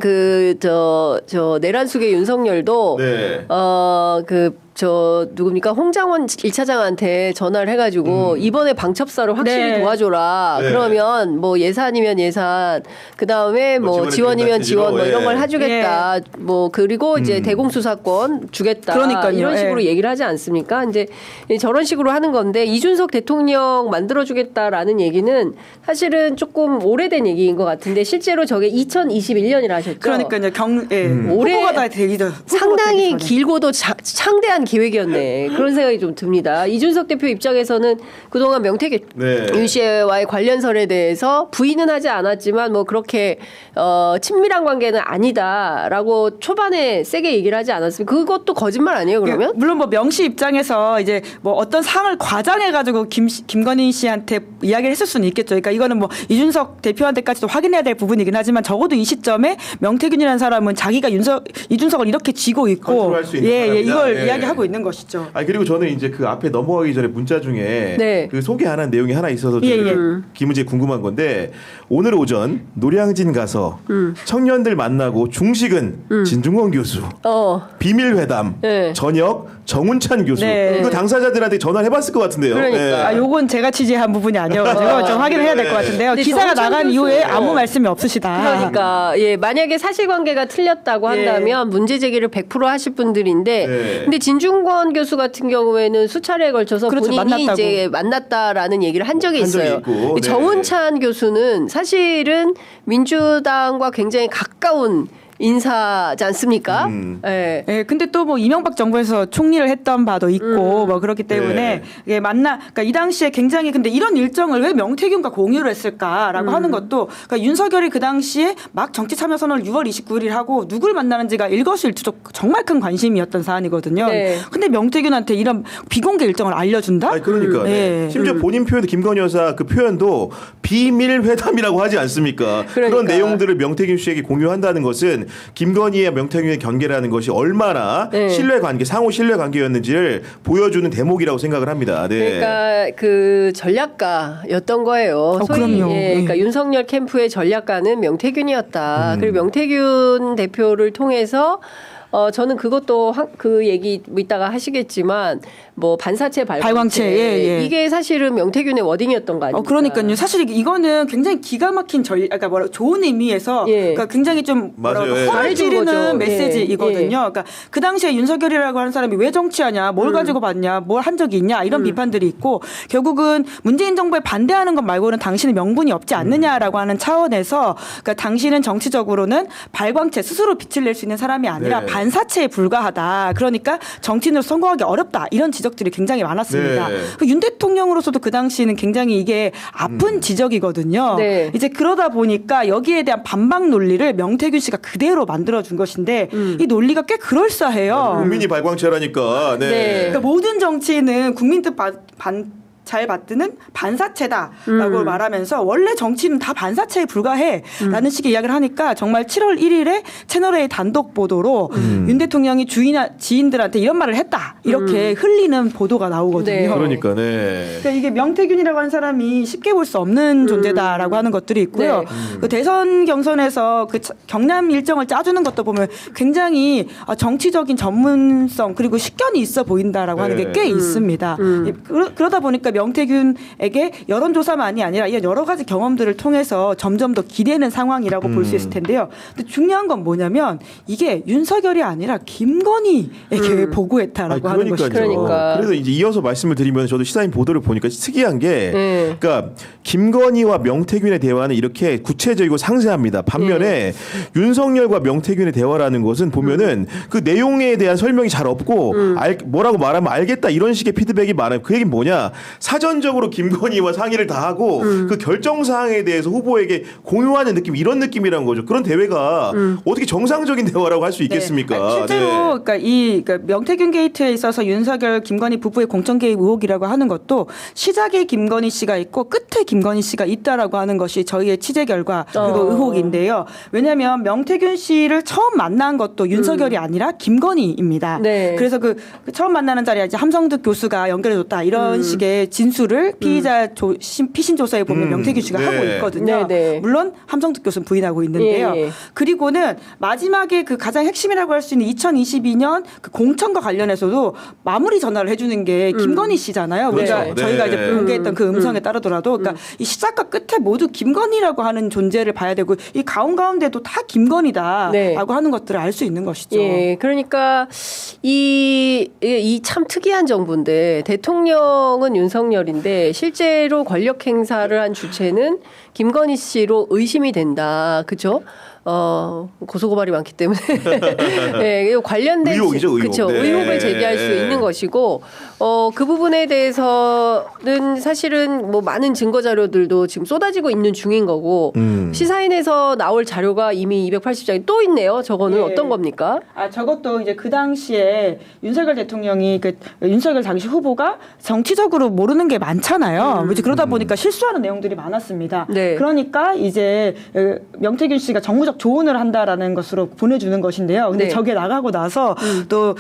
저 내란숙의 윤석열도 네. 누굽니까? 홍장원 1차장한테 전화를 해가지고 이번에 방첩사를 확실히 네. 도와줘라. 네. 그러면 뭐 예산이면 예산, 그 다음에 뭐 지원이면 지원, 뭐 이런 걸 해주겠다. 뭐 그리고 이제 대공수사권 주겠다. 그러니까요. 이런 식으로 예. 얘기를 하지 않습니까? 이제 저런 식으로 하는 건데 이준석 대통령 만들어주겠다라는 얘기는 사실은 조금 오래된 얘기인 것 같은데 실제로 저게 2021년이라 하셨죠. 그러니까 이제 올해 후보가 다 되기도 상당히 후보가 되기 전에. 길고도 창대한 계획이었네. 그런 생각이 좀 듭니다. 이준석 대표 입장에서는 그동안 명태균 네. 씨와의 관련설에 대해서 부인은 하지 않았지만 뭐 그렇게 친밀한 관계는 아니다라고 초반에 세게 얘기를 하지 않았습니까? 그것도 거짓말 아니에요, 그러면? 물론 뭐 명시 입장에서 이제 뭐 어떤 상을 과장해가지고 김건희 씨한테 이야기를 했을 수는 있겠죠. 그러니까 이거는 뭐 이준석 대표한테까지도 확인해야 될 부분이긴 하지만 적어도 이 시점에 명태균이라는 사람은 자기가 이준석을 이렇게 쥐고 있고 컨트롤할 수 있는 사람이다. 이걸 네. 이야기하고 있는 것이죠. 아 그리고 저는 이제 그 앞에 넘어가기 전에 문자 중에 네. 그 소개하는 내용이 하나 있어서 예, 기문제 궁금한 건데 오늘 오전 노량진 가서 청년들 만나고 중식은 진중권 교수, 비밀 회담, 네. 저녁 정운찬 교수. 네. 이거 당사자들한테 전화를 해봤을 것 같은데요. 그러니까. 요건 제가 취재한 부분이 아니어가지고 좀 확인을 해야 될 것 같은데요. 근데 기사가 정찬 나간 교수, 이후에 아무 말씀이 없으시다. 그러니까 만약에 사실관계가 틀렸다고 예. 한다면 문제 제기를 100% 하실 분들인데 네. 근데 진중권 교수 같은 경우에는 수차례에 걸쳐서 그렇죠. 본인이 만났다고. 이제 만났다라는 얘기를 한 적이 한 적이 있어요. 있고, 근데 네. 정운찬 교수는 사실은 민주당과 굉장히 가까운 인사지 않습니까? 네. 예, 근데 또 뭐 이명박 정부에서 총리를 했던 바도 있고 뭐 그렇기 때문에 네. 예, 그러니까 이 당시에 굉장히 근데 이런 일정을 왜 명태균과 공유를 했을까라고 하는 것도 그러니까 윤석열이 그 당시에 막 정치 참여 선언을 6월 29일 하고 누굴 만나는지가 일거수일투족 정말 큰 관심이었던 사안이거든요. 네. 근데 명태균한테 이런 비공개 일정을 알려준다? 아니, 그러니까 네. 심지어 본인 표현도 김건희 여사 그 표현도 비밀 회담이라고 하지 않습니까? 그러니까. 그런 내용들을 명태균 씨에게 공유한다는 것은 김건희와 명태균의 관계라는 것이 얼마나 네. 신뢰관계, 상호 신뢰관계였는지를 보여주는 대목이라고 생각을 합니다. 네. 그러니까 그 전략가였던 거예요. 소위 그럼요. 예, 그러니까 네. 윤석열 캠프의 전략가는 명태균이었다. 그리고 명태균 대표를 통해서 저는 그것도 그 얘기 이따가 하시겠지만 뭐 반사체 발광체 예. 이게 사실은 명태균의 워딩이었던 거 아닙니까? 그러니까요. 사실 이거는 굉장히 기가 막힌 그러니까 좋은 의미에서 예. 그러니까 굉장히 좀 맞아요. 예. 허를 잘해준 거죠. 찌르는 메시지이거든요. 예. 그러니까 그 당시에 윤석열이라고 하는 사람이 왜 정치하냐, 뭘 가지고 봤냐, 뭘 한 적이 있냐 이런 비판들이 있고 결국은 문재인 정부에 반대하는 것 말고는 당신은 명분이 없지 않느냐라고 하는 차원에서 그러니까 당신은 정치적으로는 발광체 스스로 빛을 낼 수 있는 사람이 아니라 네. 반사체에 불과하다. 그러니까 정치인으로 성공하기 어렵다. 이런 지적들이 굉장히 많았습니다. 네. 윤 대통령으로서도 그 당시에는 굉장히 이게 아픈 지적이거든요. 네. 이제 그러다 보니까 여기에 대한 반박 논리를 명태균 씨가 그대로 만들어준 것인데 이 논리가 꽤 그럴싸해요. 국민이 발광체라니까. 네. 네. 그러니까 모든 정치인은 국민 뜻 잘 받드는 반사체다라고 말하면서 원래 정치는 다 반사체에 불과해라는 식의 이야기를 하니까 정말 7월 1일에 채널A 단독 보도로 윤 대통령이 지인들한테 이런 말을 했다 이렇게 흘리는 보도가 나오거든요. 네. 그러니까 네. 그러니까 이게 명태균이라고 하는 사람이 쉽게 볼 수 없는 존재다라고 하는 것들이 있고요. 네. 그 대선 경선에서 그 경남 일정을 짜주는 것도 보면 굉장히 정치적인 전문성 그리고 식견이 있어 보인다라고 하는 게 꽤 있습니다. 그러다 보니까 명태균에게 여론조사만이 아니라 이런 여러 가지 경험들을 통해서 점점 더 기대는 상황이라고 볼 수 있을 텐데요. 근데 중요한 건 뭐냐면 이게 윤석열이 아니라 김건희에게 보고했다라고 하는 것이죠. 그러니까. 그래서 이제 이어서 말씀을 드리면 저도 시사인 보도를 보니까 특이한 게 네. 그러니까 김건희와 명태균의 대화는 이렇게 구체적이고 상세합니다. 반면에 윤석열과 명태균의 대화라는 것은 보면은 그 내용에 대한 설명이 잘 없고 뭐라고 말하면 알겠다 이런 식의 피드백이 많아요. 그 얘기는 뭐냐? 사전적으로 김건희와 상의를 다 하고 그 결정 사항에 대해서 후보에게 공유하는 느낌 이런 느낌이라는 거죠. 그런 대회가 어떻게 정상적인 대화라고 할 수 있겠습니까? 아니, 실제로 네. 그러니까 명태균 게이트에 있어서 윤석열, 김건희 부부의 공천 개입 의혹이라고 하는 것도 시작에 김건희 씨가 있고 끝에 김건희 씨가 있다라고 하는 것이 저희의 취재 결과 그리고 의혹인데요. 왜냐하면 명태균 씨를 처음 만난 것도 윤석열이 아니라 김건희입니다. 네. 그래서 그 처음 만나는 자리에 이제 함성득 교수가 연결해줬다 이런 식의 진술을 피의자 피신 조사에 보면 명태균 씨가 네. 하고 있거든요. 네, 네. 물론 함성득 교수는 부인하고 있는데요. 예, 예. 그리고는 마지막에 그 가장 핵심이라고 할 수 있는 2022년 그 공천과 관련해서도 마무리 전화를 해주는 게 김건희 씨잖아요. 그렇죠. 우리가 저희가 네. 이제 공개했던 그 음성에 따르더라도 그러니까 이 시작과 끝에 모두 김건희라고 하는 존재를 봐야 되고 이 가운데도 다 김건희다라고 네. 하는 것들을 알 수 있는 것이죠. 예, 그러니까 이 참 특이한 정부인데 대통령은 윤석열인데 실제로 권력 행사를 한 주체는 김건희 씨로 의심이 된다. 그죠? 고소고발이 많기 때문에 네, 관련된 의혹이죠, 의혹. 그렇죠. 네. 의혹을 제기할 수 있는 것이고 그 부분에 대해서는 사실은 뭐 많은 증거 자료들도 지금 쏟아지고 있는 중인 거고 시사인에서 나올 자료가 이미 280장이 또 있네요. 저거는 예. 어떤 겁니까? 저것도 이제 그 당시에 윤석열 대통령이 윤석열 당시 후보가 정치적으로 모르는 게 많잖아요. 이제 그러다 보니까 실수하는 내용들이 많았습니다. 네. 그러니까 이제 명태균 씨가 정무적 조언을 한다라는 것으로 보내주는 것인데요. 근데 네. 저게 나가고 나서 또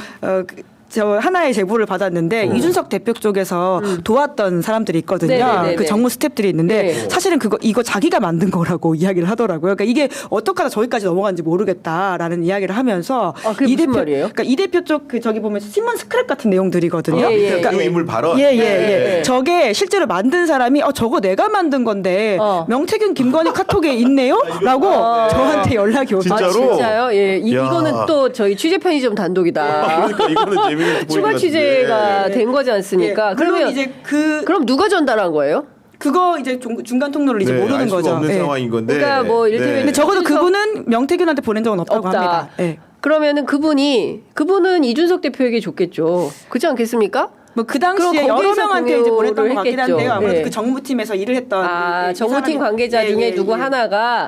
저 하나의 제보를 받았는데 이준석 대표 쪽에서 도왔던 사람들이 있거든요. 네네네네. 그 정무 스태프들이 있는데 네. 사실은 이거 자기가 만든 거라고 이야기를 하더라고요. 그러니까 이게 어떻게 하다 저기까지 넘어간지 모르겠다라는 이야기를 하면서 그게 무슨 말이에요? 그러니까 이 대표 쪽 저기 보면 신문 스크랩 같은 내용들이거든요. 예, 예. 그러니까 그 인물 발언. 예. 저게 실제로 만든 사람이 저거 내가 만든 건데 명태균 김건희 카톡에 있네요라고 저한테 연락이 오죠. 진짜로? 진짜요? 예. 야. 이거는 또 저희 취재 편의점 단독이다. 그러니까 이거는 재미있는 추가 취재가 된 거지 않습니까? 물론 그러면 이제 그럼 누가 전달한 거예요? 그거 이제 중간 통로를 이제 네, 모르는 알 수가 거죠. 없는 네. 상황인 건데. 그러니까 뭐 이를테면 근데 적어도 그분은 명태균한테 보낸 적은 없다고 없다. 합니다. 네. 그러면은 그분은 이준석 대표에게 줬겠죠. 그렇지 않겠습니까? 뭐 그 당시에 그럼 여러 거기에서 명한테 이제 보냈던 것 같긴 했겠죠. 한데요. 아무래도 네. 그 정무팀에서 일을 했던 정무팀 관계자 중에 누구 하나가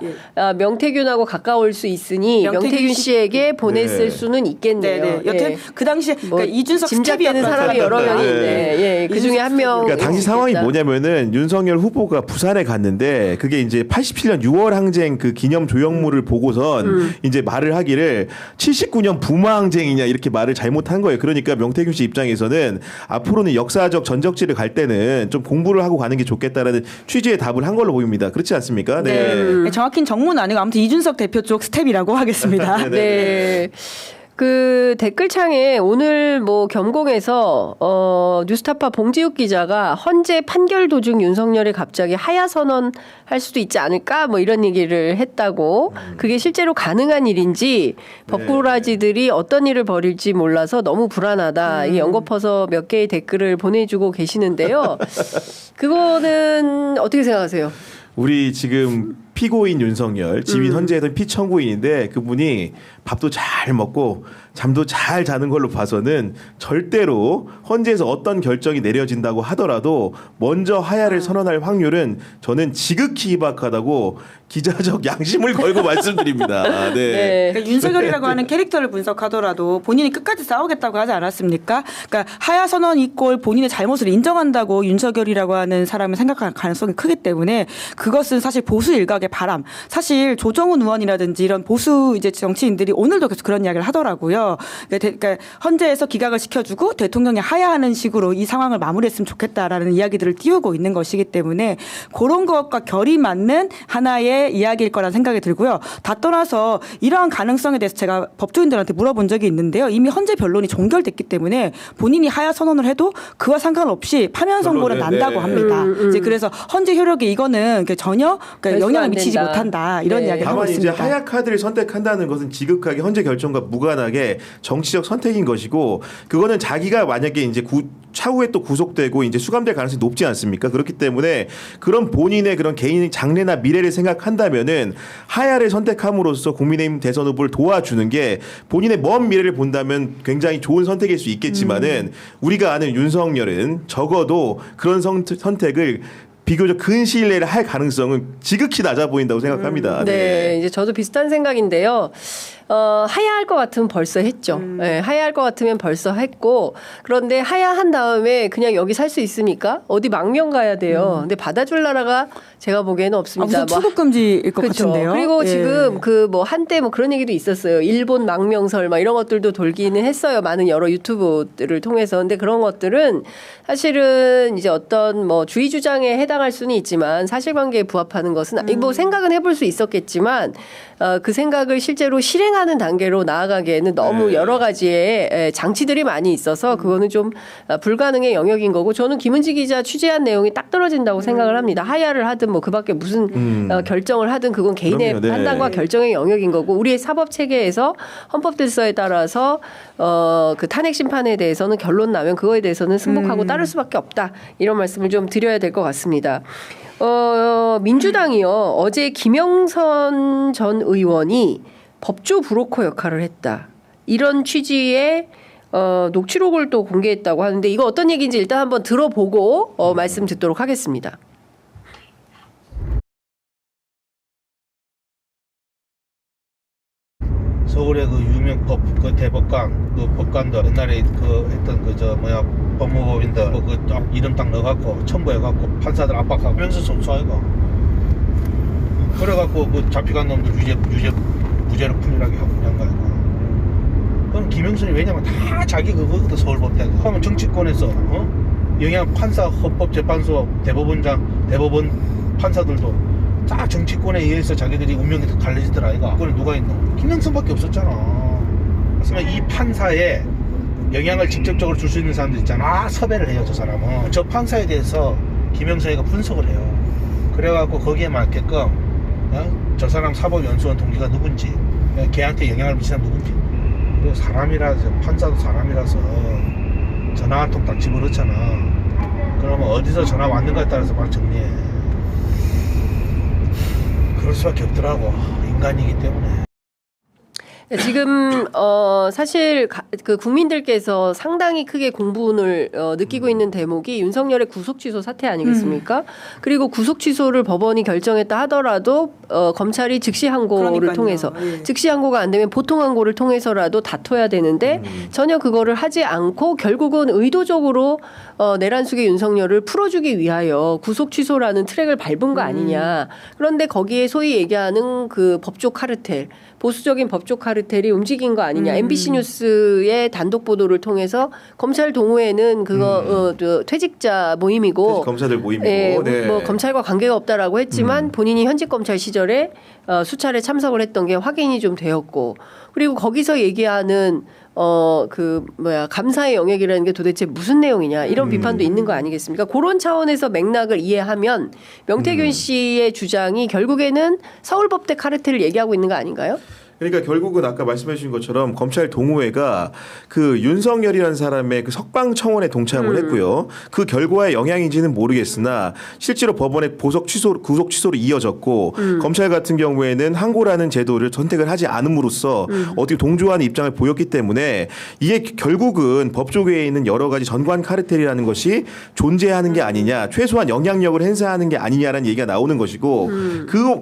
명태균하고 가까울 수 있으니 명태균 씨에게 보냈을 네. 수는 있겠네요. 네네. 여튼 그 당시에 뭐 그러니까 이준석 짐작되는 사람이 여러 명인데 예, 그 중에 한 명. 그러니까 당시 상황이 뭐냐면은 윤석열 후보가 부산에 갔는데 그게 이제 87년 6월 항쟁 그 기념 조형물을 보고선 이제 말을 하기를 79년 부마 항쟁이냐 이렇게 말을 잘못한 거예요. 그러니까 명태균 씨 입장에서는 앞으로는 역사적 전적지를 갈 때는 좀 공부를 하고 가는 게 좋겠다라는 취지의 답을 한 걸로 보입니다. 그렇지 않습니까? 네. 정확히는 정무는 아니고 아무튼 이준석 대표 쪽 스텝이라고 하겠습니다. 네. 그 댓글창에 오늘 뭐 겸공에서 뉴스타파 봉지욱 기자가 헌재 판결 도중 윤석열이 갑자기 하야 선언할 수도 있지 않을까 뭐 이런 얘기를 했다고 그게 실제로 가능한 일인지 법꾸라지들이 어떤 일을 벌일지 몰라서 너무 불안하다. 이 연거퍼서 몇 개의 댓글을 보내주고 계시는데요. 그거는 어떻게 생각하세요? 우리 지금 피고인 윤석열, 지민 헌재에던 피청구인인데 그분이 밥도 잘 먹고 잠도 잘 자는 걸로 봐서는 절대로 헌재에서 어떤 결정이 내려진다고 하더라도 먼저 하야를 선언할 확률은 저는 지극히 희박하다고 기자적 양심을 걸고 말씀드립니다. 네. 그러니까 윤석열이라고 하는 캐릭터를 분석하더라도 본인이 끝까지 싸우겠다고 하지 않았습니까? 그러니까 하야 선언 이꼴 본인의 잘못을 인정한다고 윤석열이라고 하는 사람을 생각할 가능성이 크기 때문에 그것은 사실 보수 일각의 바람. 사실 조정훈 의원이라든지 이런 보수 이제 정치인들이 오늘도 계속 그런 이야기를 하더라고요. 그러니까 헌재에서 기각을 시켜주고 대통령이 하야하는 식으로 이 상황을 마무리했으면 좋겠다라는 이야기들을 띄우고 있는 것이기 때문에 그런 것과 결이 맞는 하나의 이야기일 거란 생각이 들고요. 다 떠나서 이러한 가능성에 대해서 제가 법조인들한테 물어본 적이 있는데요. 이미 헌재 변론이 종결됐기 때문에 본인이 하야 선언을 해도 그와 상관없이 파면 선고는 난다고 합니다. 이제 그래서 헌재 효력에 이거는 전혀 영향을 미치지 못한다 이런 이야기를 하고 다만 있습니다. 이제 하야 카드를 선택한다는 것은 지극하게 헌재 결정과 무관하게 정치적 선택인 것이고 그거는 자기가 만약에 이제 차후에 또 구속되고 이제 수감될 가능성이 높지 않습니까? 그렇기 때문에 그런 본인의 그런 개인의 장래나 미래를 생각한다면은 하야를 선택함으로써 국민의힘 대선 후보를 도와주는 게 본인의 먼 미래를 본다면 굉장히 좋은 선택일 수 있겠지만은 우리가 아는 윤석열은 적어도 그런 선택을 비교적 근시일 내에 할 가능성은 지극히 낮아 보인다고 생각합니다. 네, 이제 저도 비슷한 생각인데요. 하야할 것 같으면 벌써 했죠. 네, 하야할 것 같으면 벌써 했고 그런데 하야한 다음에 그냥 여기 살 수 있습니까? 어디 망명 가야 돼요. 근데 받아줄 나라가 제가 보기에는 없습니다. 무슨 출국 금지일 것 그렇죠. 같은데요. 그리고 지금 그 뭐 한때 뭐 그런 얘기도 있었어요. 일본 망명설 막 이런 것들도 돌기는 했어요. 많은 여러 유튜브들을 통해서. 근데 그런 것들은 사실은 이제 어떤 뭐 주의 주장에 해당할 수는 있지만 사실관계에 부합하는 것은 뭐 생각은 해볼 수 있었겠지만 그 생각을 실제로 실행하는 단계로 나아가기에는 너무 여러 가지의 장치들이 많이 있어서 그거는 좀 불가능의 영역인 거고 저는 김은지 기자 취재한 내용이 딱 떨어진다고 생각을 합니다. 하야를 하든 뭐 그밖에 무슨 결정을 하든 그건 개인의 그럼요, 네. 판단과 결정의 영역인 거고 우리의 사법 체계에서 헌법 질서에 따라서 그 탄핵 심판에 대해서는 결론 나면 그거에 대해서는 승복하고 따를 수밖에 없다. 이런 말씀을 좀 드려야 될 것 같습니다. 민주당이요. 어제 김영선 전 의원이 법조 브로커 역할을 했다. 이런 취지의 녹취록을 또 공개했다고 하는데 이거 어떤 얘기인지 일단 한번 들어보고 말씀 듣도록 하겠습니다. 서울의 그 유명 그 대법관 그 법관도 옛날에 그 했던 그 저 뭐야 법무법인들 그 이름 딱 넣어갖고 첨부해갖고 판사들 압박하고 명수 선수 아이가 그래갖고 그 잡혀간 놈들 무죄로 풀리라게 하고 그런 거 아이가. 그럼 김영선이 왜냐면 다 자기 그거거든 서울법대. 그러면 정치권에서 영양 판사 헌법재판소 대법원 판사들도 다 정치권에 의해서 자기들이 운명이 갈려지더라 아이가. 그건 누가 있노? 김영선밖에 없었잖아. 그래서 이 판사에 영향을 직접적으로 줄 수 있는 사람들 있잖아. 섭외를 해요 저 사람은. 저 판사에 대해서 김영선이가 분석을 해요. 그래갖고 거기에 맞게끔 저 사람 사법연수원 동기가 누군지 걔한테 영향을 미치는 누군지 그리고 사람이라서 판사도 사람이라서 전화 한 통 딱 집어넣잖아. 그러면 어디서 전화 왔는가에 따라서 막 정리해. 그럴 수밖에 없더라고. 인간이기 때문에. 지금 사실 그 국민들께서 상당히 크게 공분을 느끼고 있는 대목이 윤석열의 구속 취소 사태 아니겠습니까? 그리고 구속 취소를 법원이 결정했다 하더라도 검찰이 즉시 항고를 그러니까요. 통해서 예. 즉시 항고가 안 되면 보통 항고를 통해서라도 다퉈야 되는데 전혀 그거를 하지 않고 결국은 의도적으로 내란숙의 윤석열을 풀어주기 위하여 구속 취소라는 트랙을 밟은 거 아니냐. 그런데 거기에 소위 얘기하는 그 법조 카르텔, 보수적인 법조 카르텔이 움직인 거 아니냐. MBC 뉴스의 단독 보도를 통해서 검찰 동호회는 그거 퇴직자 모임이고 검사들 모임이고 예, 네. 뭐 검찰과 관계가 없다라고 했지만 본인이 현직 검찰 시절에 수차례 참석을 했던 게 확인이 좀 되었고 그리고 거기서 얘기하는 감사의 영역이라는 게 도대체 무슨 내용이냐 이런 비판도 있는 거 아니겠습니까? 그런 차원에서 맥락을 이해하면 명태균 씨의 주장이 결국에는 서울법대 카르텔을 얘기하고 있는 거 아닌가요? 그러니까 결국은 아까 말씀해 주신 것처럼 검찰 동호회가 그 윤석열이라는 사람의 그 석방 청원에 동참을 했고요. 그 결과의 영향인지는 모르겠으나 실제로 법원의 구속 취소로 이어졌고 검찰 같은 경우에는 항고라는 제도를 선택을 하지 않음으로써 어떻게 동조하는 입장을 보였기 때문에 이게 결국은 법조계에 있는 여러 가지 전관 카르텔이라는 것이 존재하는 게 아니냐, 최소한 영향력을 행사하는 게 아니냐라는 얘기가 나오는 것이고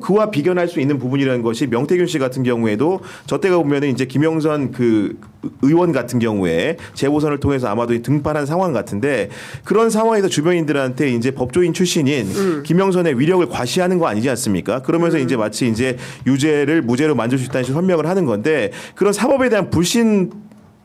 그와 비견할 수 있는 부분이라는 것이 명태균 씨 같은 경우에도 저 때가 보면은 이제 김영선 그 의원 같은 경우에 재보선을 통해서 아마도 등판한 상황 같은데 그런 상황에서 주변인들한테 이제 법조인 출신인 김영선의 위력을 과시하는 거 아니지 않습니까? 그러면서 이제 마치 이제 유죄를 무죄로 만들 수 있다는 식으로 설명을 하는 건데 그런 사법에 대한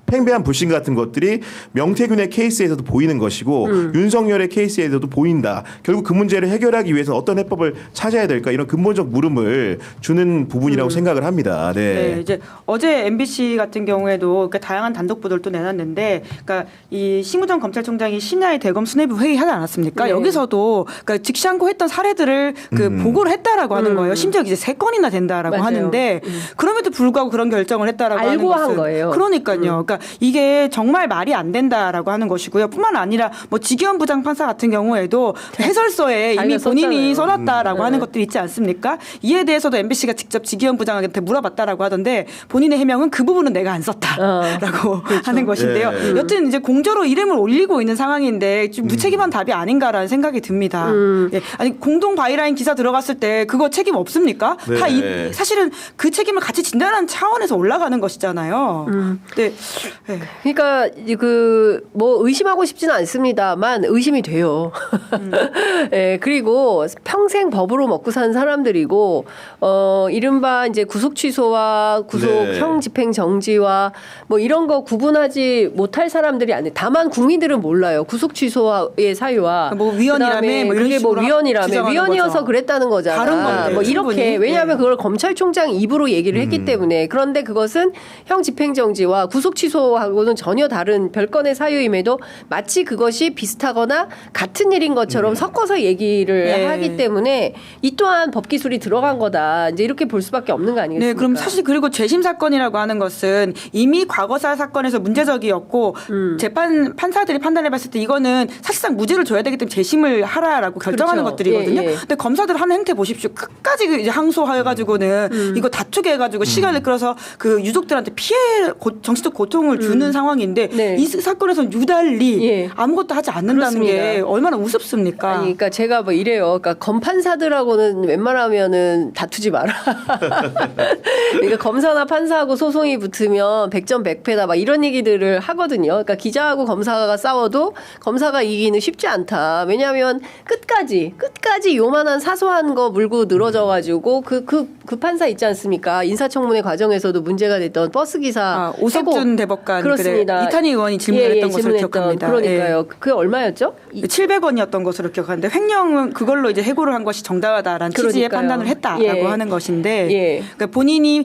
팽배한 불신 같은 것들이 명태균의 케이스에서도 보이는 것이고 윤석열의 케이스에서도 보인다. 결국 그 문제를 해결하기 위해서 어떤 해법을 찾아야 될까 이런 근본적 물음을 주는 부분이라고 생각을 합니다. 네. 네, 이제 어제 MBC 같은 경우에도 그러니까 다양한 단독 보도를 또 내놨는데, 그러니까 이 심우정 검찰총장이 신야의 대검 수뇌부 회의 하지 않았습니까? 네. 여기서도 그러니까 즉시 항고했던 사례들을 그 보고를 했다라고 하는 거예요. 심지어 이제 3건이나 된다라고 맞아요. 하는데 그럼에도 불구하고 그런 결정을 했다라고 하는 알고 것은 한 거예요. 그러니까요. 그러니까 이게 정말 말이 안 된다라고 하는 것이고요. 뿐만 아니라 뭐 지기현 부장판사 같은 경우에도 해설서에 이미 본인이 써놨다라고 하는 것들이 있지 않습니까? 이에 대해서도 MBC가 직접 지기현 부장한테 물어봤다라고 하던데 본인의 해명은 그 부분은 내가 안 썼다라고 하는 것인데요. 네. 여튼 이제 공저로 이름을 올리고 있는 상황인데 좀 무책임한 답이 아닌가라는 생각이 듭니다. 예. 아니 공동 바이라인 기사 들어갔을 때 그거 책임 없습니까? 네. 다 사실은 그 책임을 같이 진단하는 차원에서 올라가는 것이잖아요. 네. 네. 그러니까 뭐 의심하고 싶지는 않습니다만 의심이 돼요. 예, 그리고 평생 법으로 먹고 산 사람들이고 이른바 이제 구속 취소와 구속형 집행 정지와 뭐 이런 거 구분하지 못할 사람들이 아니에요. 다만 국민들은 몰라요. 구속 취소의 사유와 뭐 위헌이라며 뭐 이런 그게 뭐 식으로 위헌이라며 주장하는 위헌이어서 거죠. 그랬다는 거잖아. 다른 건데, 뭐 이렇게 충분히. 왜냐하면 예. 그걸 검찰총장 입으로 얘기를 했기 때문에 그런데 그것은 형 집행 정지와 구속 취소하고는 전혀 다른 별건의 사유임에도 마치 그것이 비슷하거나 같은 일인 것처럼 섞어서 얘기를 네. 하기 때문에 이 또한 법 기술이 들어간 거다. 이제 이렇게 볼 수밖에 없는 거 아니겠습니까? 네, 그럼 사실 그리고 재심 사건이라고 하는 것은 이미 과거사 사건에서 문제적이었고 판사들이 판단해봤을 때 이거는 사실상 무죄를 줘야 되기 때문에 재심을 하라라고 결정하는 그렇죠. 것들이거든요. 예, 예. 근데 검사들 하는 행태 보십시오. 끝까지 이제 항소해가지고는 이거 다투게 해가지고 시간을 끌어서 그 유족들한테 정신적 고통을 주는 상황인데 네. 이 사건에서는 유달리 예. 아무것도 하지 않는다는 게 그렇습니다. 얼마나 우습습니까? 아니, 그러니까 제가 뭐 이래요. 그러니까 검판사들하고는 웬만하면은 다투지 마라. 그러니까 검사나 판사하고 소송이 붙으면 100점 100패다 막 이런 얘기들을 하거든요. 그러니까 기자하고 검사가 싸워도 검사가 이기는 쉽지 않다. 왜냐하면 끝까지 요만한 사소한 거 물고 늘어져가지고 그 판사 있지 않습니까? 인사청문회 과정에서도 문제가 됐던 버스 기사 오석준 대법관 그렇습니다. 이탄희 의원이 질문했던 것으로 기억합니다. 그러니까요. 예. 그게 얼마였죠? 700원이었던 것으로 기억하는데 횡령은 그걸로 이제 해고를 한 것이 정당하다라는 취지의 그러니까요. 판단을 했다라고 예. 하는 것인데 예. 그러니까 본인이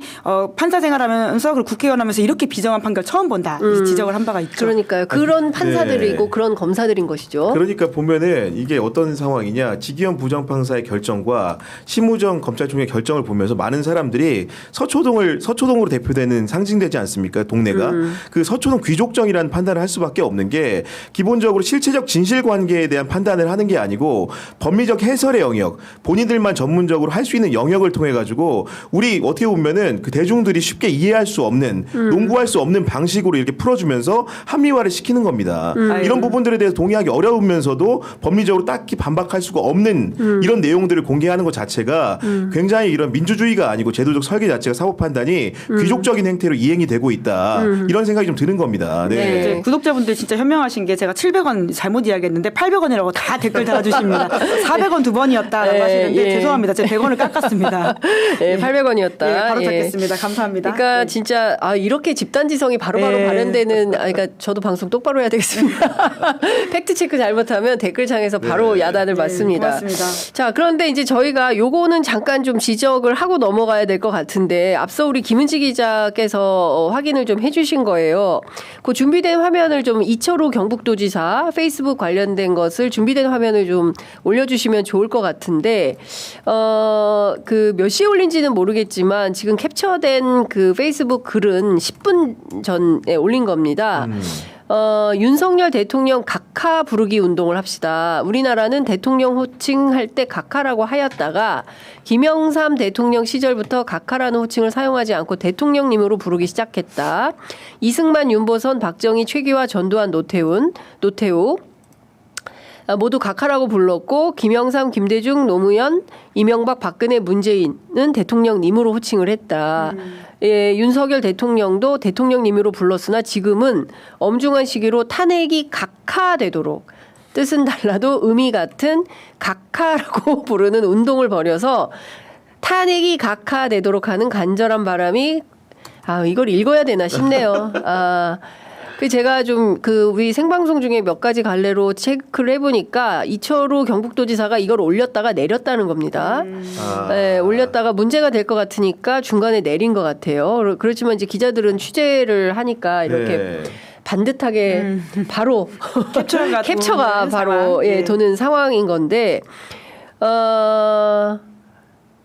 판사 생활하면서 그리고 국회의원 하면서 이렇게 비정한 판결 처음 본다 이 지적을 한 바가 있죠. 그러니까요. 그런 판사들이고 네. 그런 검사들인 것이죠. 그러니까 보면은 이게 어떤 상황이냐 지기현 부장판사의 결정과 심우정 검찰총장의 결정을 보면서 많은 사람들이 서초동으로 대표되는 상징되지 않습니까 동네가 그 서초동 귀족정이라는 판단을 할 수밖에 없는 게 기본적으로 실체적 진실관계에 대한 판단을 하는 게 아니고 법리적 해설의 영역, 본인들만 전문적으로 할 수 있는 영역을 통해 가지고 우리 어떻게 보면은 그 대중들이 쉽게 이해할 수 없는 농구할 수 없는 방식으로 이렇게 풀어주면서 합리화를 시키는 겁니다. 이런 부분들에 대해서 동의하기 어려우면서도 법리적으로 딱히 반박할 수가 없는 이런 내용들을 공개하는 것 자체가 굉장히 이런 민주주의가 아니고 제도적 설계 자체가 사법 판단이 귀족적인 행태로 이행이 되고 있다. 이런 생각이 좀 드는 겁니다. 네. 네. 이제 구독자분들 진짜 현명하신 게 제가 700원 잘못 이야기했는데 800원이라고 다 댓글 달아주십니다. 400원 두 번이었다라고 예, 하시는데 예. 죄송합니다. 제가 100원을 깎았습니다. 예, 800원이었다. 예, 바로 잡겠습니다. 감사합니다. 그러니까 네. 진짜 이렇게 집단지성이 바로바로 네. 발현되는 그러니까 저도 방송 똑바로 해야 되겠습니다. 팩트 체크 잘못하면 댓글창에서 바로 네. 야단을 네, 맞습니다. 고맙습니다. 자, 그런데 이제 저희가 요거는 잠깐 좀 지적을 하고 넘어가야 될 것 같은데 앞서 우리 김은지 기자께서 확인을 좀 해주신 거예요. 그 준비된 화면을 좀 이철우 경북도지사 페이스북 관련된 것을 준비된 화면을 좀 올려주시면 좋을 것 같은데 그 몇 시에 올린지는 모르겠지만 지금 캡처된 그 페이스북 글은 10분 전에 올린 겁니다. 윤석열 대통령 각하 부르기 운동을 합시다. 우리나라는 대통령 호칭할 때 각하라고 하였다가 김영삼 대통령 시절부터 각하라는 호칭을 사용하지 않고 대통령님으로 부르기 시작했다. 이승만, 윤보선, 박정희, 최기화, 전두환, 노태우 모두 각하라고 불렀고 김영삼, 김대중, 노무현, 이명박, 박근혜, 문재인은 대통령님으로 호칭을 했다. 예, 윤석열 대통령도 대통령님으로 불렀으나 지금은 엄중한 시기로 탄핵이 각하되도록 뜻은 달라도 의미 같은 각하라고 부르는 운동을 벌여서 탄핵이 각하되도록 하는 간절한 바람이 이걸 읽어야 되나 싶네요. 제가 좀 우리 생방송 중에 몇 가지 갈래로 체크를 해보니까 이철우 경북도지사가 이걸 올렸다가 내렸다는 겁니다. 네, 올렸다가 문제가 될 것 같으니까 중간에 내린 것 같아요. 그렇지만 이제 기자들은 취재를 하니까 이렇게 네. 반듯하게 바로 캡처가 바로 예. 도는 상황인 건데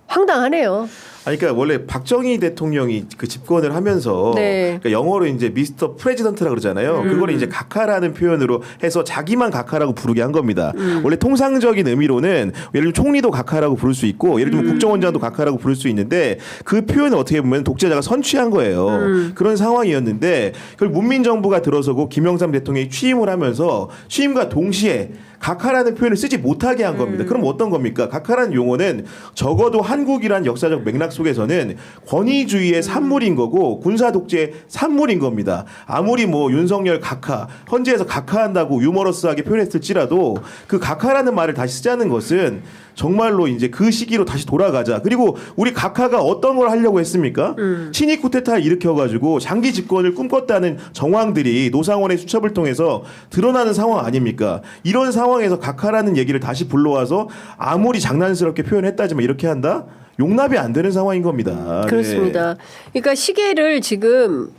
황당하네요. 그러니까 원래 박정희 대통령이 그 집권을 하면서 네. 그러니까 영어로 이제 미스터 프레지던트라 그러잖아요. 그걸 이제 각하라는 표현으로 해서 자기만 각하라고 부르게 한 겁니다. 원래 통상적인 의미로는 예를 들면 총리도 각하라고 부를 수 있고 예를 들면 국정원장도 각하라고 부를 수 있는데 그 표현을 어떻게 보면 독재자가 선취한 거예요. 그런 상황이었는데 그걸 문민정부가 들어서고 김영삼 대통령이 취임을 하면서 취임과 동시에 각하라는 표현을 쓰지 못하게 한 겁니다. 그럼 어떤 겁니까? 각하라는 용어는 적어도 한국이란 역사적 맥락 속에서는 권위주의의 산물인 거고 군사 독재의 산물인 겁니다. 아무리 뭐 윤석열 각하, 헌재에서 각하한다고 유머러스하게 표현했을지라도 그 각하라는 말을 다시 쓰자는 것은 정말로 이제 그 시기로 다시 돌아가자. 그리고 우리 각하가 어떤 걸 하려고 했습니까? 친위 쿠데타를 일으켜가지고 장기 집권을 꿈꿨다는 정황들이 노상원의 수첩을 통해서 드러나는 상황 아닙니까? 이런 상황에서 각하라는 얘기를 다시 불러와서 아무리 장난스럽게 표현했다지만 이렇게 한다? 용납이 안 되는 상황인 겁니다. 그렇습니다. 그러니까 시계를 지금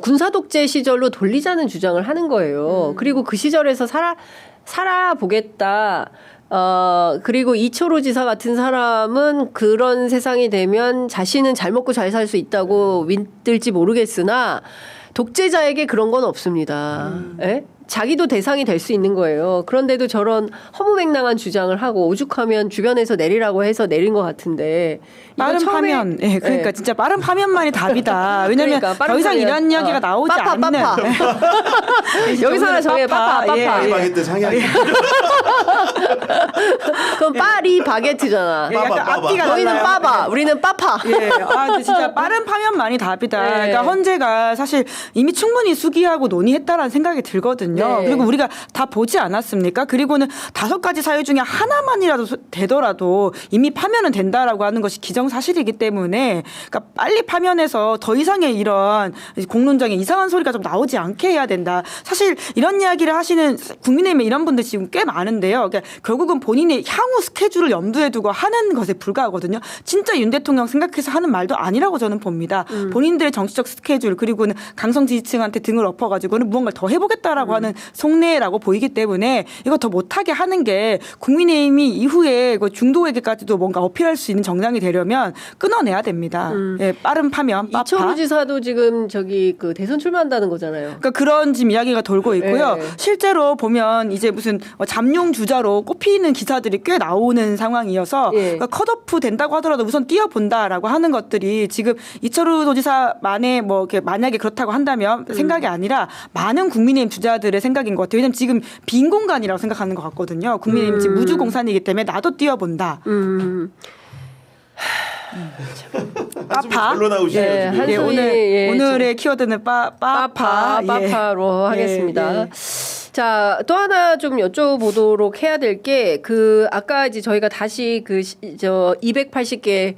군사 독재 시절로 돌리자는 주장을 하는 거예요. 그리고 그 시절에서 살아보겠다. 그리고 이철우 지사 같은 사람은 그런 세상이 되면 자신은 잘 먹고 잘 살 수 있다고 믿을지 모르겠으나 독재자에게 그런 건 없습니다. 예? 자기도 대상이 될 수 있는 거예요. 그런데도 저런 허무맹랑한 주장을 하고 오죽하면 주변에서 내리라고 해서 내린 것 같은데 빠른 파면, 예, 그러니까 진짜 빠른 파면만이 답이다. 왜냐하면 그러니까, 더 이상 파면. 이런 이야기가 나오지 않는. 여기서 하나 정해. 빠파. 예, 예. 바게트 상향. 그럼 파리 바게트잖아. 예, 약간 빠바. 앞뒤가 너희는 달라요. 빠바, 우리는 빠파. 예, 근데 진짜 빠른 파면만이 답이다. 네. 그러니까 헌재가 사실 이미 충분히 수기하고 논의했다라는 생각이 들거든요. 네. 그리고 우리가 다 보지 않았습니까? 그리고는 5가지 사유 중에 하나만이라도 되더라도 이미 파면은 된다라고 하는 것이 기정사실이기 때문에 그러니까 빨리 파면해서 더 이상의 이런 공론장에 이상한 소리가 좀 나오지 않게 해야 된다. 사실 이런 이야기를 하시는 국민의힘에 이런 분들 지금 꽤 많은데요. 그러니까 결국은 본인의 향후 스케줄을 염두에 두고 하는 것에 불과하거든요. 진짜 윤 대통령 생각해서 하는 말도 아니라고 저는 봅니다. 본인들의 정치적 스케줄 그리고는 강성 지지층한테 등을 엎어가지고는 무언가를 더 해보겠다라고 하는 하는 속내라고 보이기 때문에 이거 더 못하게 하는 게 국민의힘이 이후에 중도에게까지도 뭔가 어필할 수 있는 정당이 되려면 끊어내야 됩니다. 예, 빠른 파면 빠파. 이철우 지사도 지금 저기 그 대선 출마한다는 거잖아요. 그러니까 그런 지금 이야기가 돌고 있고요. 실제로 보면 이제 무슨 잠룡 주자로 꼽히는 기사들이 꽤 나오는 상황이어서 그러니까 컷오프 된다고 하더라도 우선 뛰어본다라고 하는 것들이 지금 이철우 도지사만의 뭐 이렇게 만약에 그렇다고 한다면 생각이 아니라 많은 국민의힘 주자들의 생각인 것 같아요. 왜냐하면 지금 빈 공간이라고 생각하는 것 같거든요. 국민의힘 지금 무주공산이기 때문에 나도 뛰어본다. 빠파. 별로 나오시네요. 네, 오늘의 키워드는 빠파로 하겠습니다. 자, 또 하나 좀 여쭤보도록 해야 될 게 아까 이제 저희가 다시 280개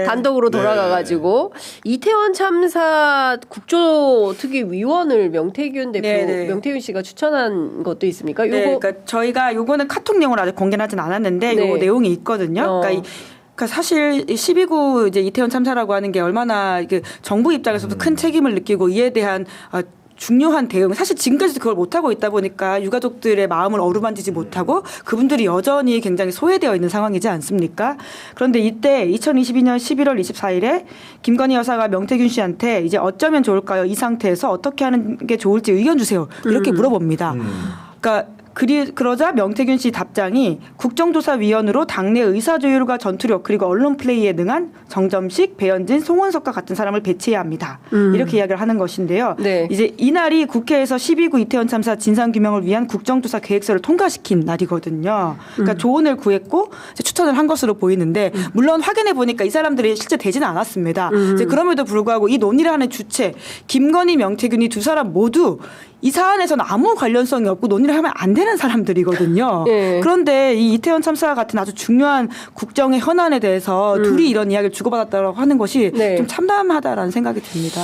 단독으로 돌아가가지고 이태원 참사 국조특위위원을 명태균 명태균 씨가 추천한 것도 있습니까? 그러니까 저희가 요거는 카톡용으로 아직 공개는 하진 않았는데 요 내용이 있거든요. 그러니까 사실 12구 이제 이태원 참사라고 하는 게 얼마나 정부 입장에서도 큰 책임을 느끼고 이에 대한 중요한 대응. 사실 지금까지도 그걸 못하고 있다 보니까 유가족들의 마음을 어루만지지 못하고 그분들이 여전히 굉장히 소외되어 있는 상황이지 않습니까? 그런데 이때 2022년 11월 24일에 김건희 여사가 명태균 씨한테 이제 어쩌면 좋을까요? 이 상태에서 어떻게 하는 게 좋을지 의견 주세요. 이렇게 물어봅니다. 그러니까 그러자 명태균 씨 답장이 국정조사위원으로 당내 의사조율과 전투력 그리고 언론 플레이에 능한 정점식, 배현진, 송원석과 같은 사람을 배치해야 합니다. 이렇게 이야기를 하는 것인데요. 이제 이날이 국회에서 12구 이태원 참사 진상규명을 위한 국정조사 계획서를 통과시킨 날이거든요. 그러니까 조언을 구했고 추천을 한 것으로 보이는데 물론 확인해 보니까 이 사람들이 실제 되지는 않았습니다. 이제 그럼에도 불구하고 이 논의를 하는 주체 김건희, 명태균이 두 사람 모두 이 사안에서는 아무 관련성이 없고 논의를 하면 안 되는 사람들이거든요. 그런데 이 이태원 참사와 같은 아주 중요한 국정의 현안에 대해서 둘이 이런 이야기를 주고받았다고 하는 것이 좀 참담하다라는 생각이 듭니다.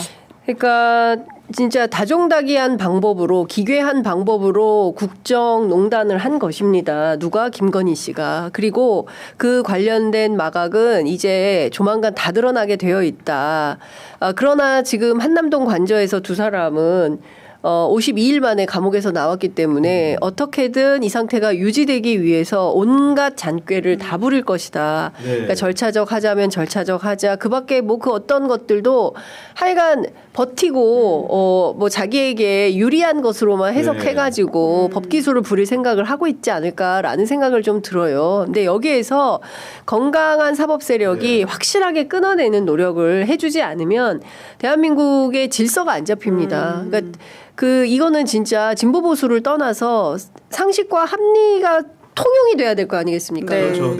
그러니까 진짜 다종다기한 방법으로 기괴한 방법으로 국정농단을 한 것입니다. 누가? 김건희 씨가. 그리고 그 관련된 마각은 이제 조만간 다 드러나게 되어 있다. 그러나 지금 한남동 관저에서 두 사람은 52일 만에 감옥에서 나왔기 때문에 어떻게든 이 상태가 유지되기 위해서 온갖 잔꾀를 다 부릴 것이다. 그러니까 절차적 하자면 절차적 하자. 그 밖에 그 어떤 것들도 하여간 버티고 뭐 자기에게 유리한 것으로만 해석해가지고 법기술을 부릴 생각을 하고 있지 않을까라는 생각을 좀 들어요. 근데 여기에서 건강한 사법 세력이 확실하게 끊어내는 노력을 해주지 않으면 대한민국의 질서가 안 잡힙니다. 그러니까 이거는 진짜 진보 보수를 떠나서 상식과 합리가 통용이 돼야 될 거 아니겠습니까? 그렇죠.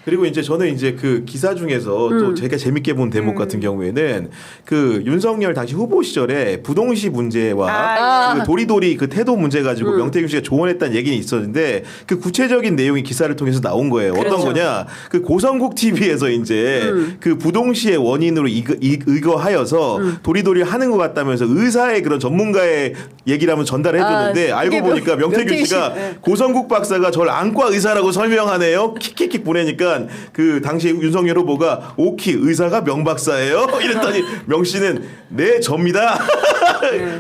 그리고 이제 저는 이제 그 기사 중에서 또 제가 재밌게 본 대목 같은 경우에는 그 윤석열 당시 후보 시절에 부동시 문제와 그 도리도리 그 태도 문제 가지고 명태균 씨가 조언했다는 얘기는 있었는데 그 구체적인 내용이 기사를 통해서 나온 거예요. 그렇죠. 어떤 거냐? 그 고성국 TV에서 이제 그 부동시의 원인으로 의거하여서 도리도리 하는 것 같다면서 의사의 그런 전문가의 얘기를 한번 전달해 줬는데 알고 보니까 명태균 씨가 고성국 박사가 저를 안과 의사라고 설명하네요. 킥킥킥 보내니까 그 당시 윤석열 후보가 오키 의사가 명박사예요. 이랬더니 명 씨는 네 접니다.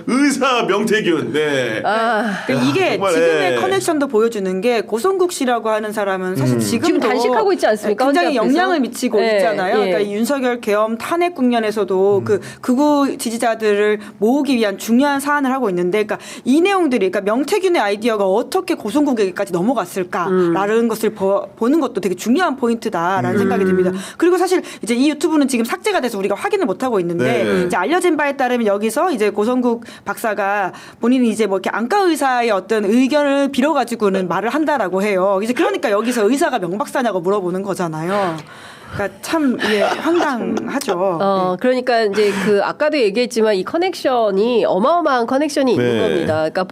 의사 명태균. 그러니까 이게 지금의 커넥션도 보여주는 게 고성국 씨라고 하는 사람은 사실 지금 단식하고 있지 않습니까? 굉장히 영향을 미치고 있잖아요. 그러니까 이 윤석열 계엄 탄핵 국면에서도 그 극우 지지자들을 모으기 위한 중요한 사안을 하고 있는데, 그러니까 이 내용들이, 그러니까 명태균의 아이디어가 어떻게 고성국에게까지 넘어갔을까라는 것을 보는 것도 되게 중요한 포인트다라는 생각이 듭니다. 그리고 사실 이제 이 유튜브는 지금 삭제가 돼서 우리가 확인을 못 하고 있는데 이제 알려진 바에 따르면 여기서 이제 고성국 박사가 본인이 이제 뭐 이렇게 안과 의사의 어떤 의견을 빌어가지고는 말을 한다라고 해요. 이제 그러니까 여기서 의사가 명박사냐고 물어보는 거잖아요. 그러니까 참 황당하죠. 그러니까 이제 아까도 얘기했지만 이 커넥션이 어마어마한 커넥션이 있는 겁니다. 그러니까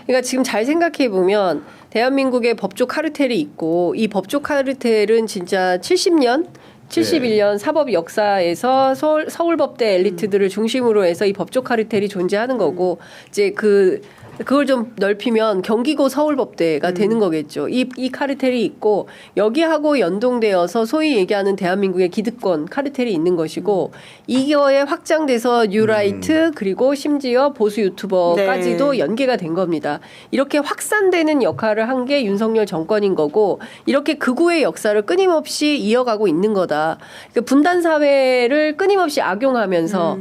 그러니까 지금 잘 생각해 보면 대한민국의 법조 카르텔이 있고 이 법조 카르텔은 진짜 71년 사법 역사에서 서울법대 엘리트들을 중심으로 해서 이 법조 카르텔이 존재하는 거고 이제 그걸 좀 넓히면 경기고 서울법대가 되는 거겠죠. 이 카르텔이 있고 여기하고 연동되어서 소위 얘기하는 대한민국의 기득권 카르텔이 있는 것이고 이거에 확장돼서 뉴라이트 그리고 심지어 보수 유튜버까지도 네. 연계가 된 겁니다. 이렇게 확산되는 역할을 한 게 윤석열 정권인 거고 이렇게 극우의 역사를 끊임없이 이어가고 있는 거다. 그러니까 분단 사회를 끊임없이 악용하면서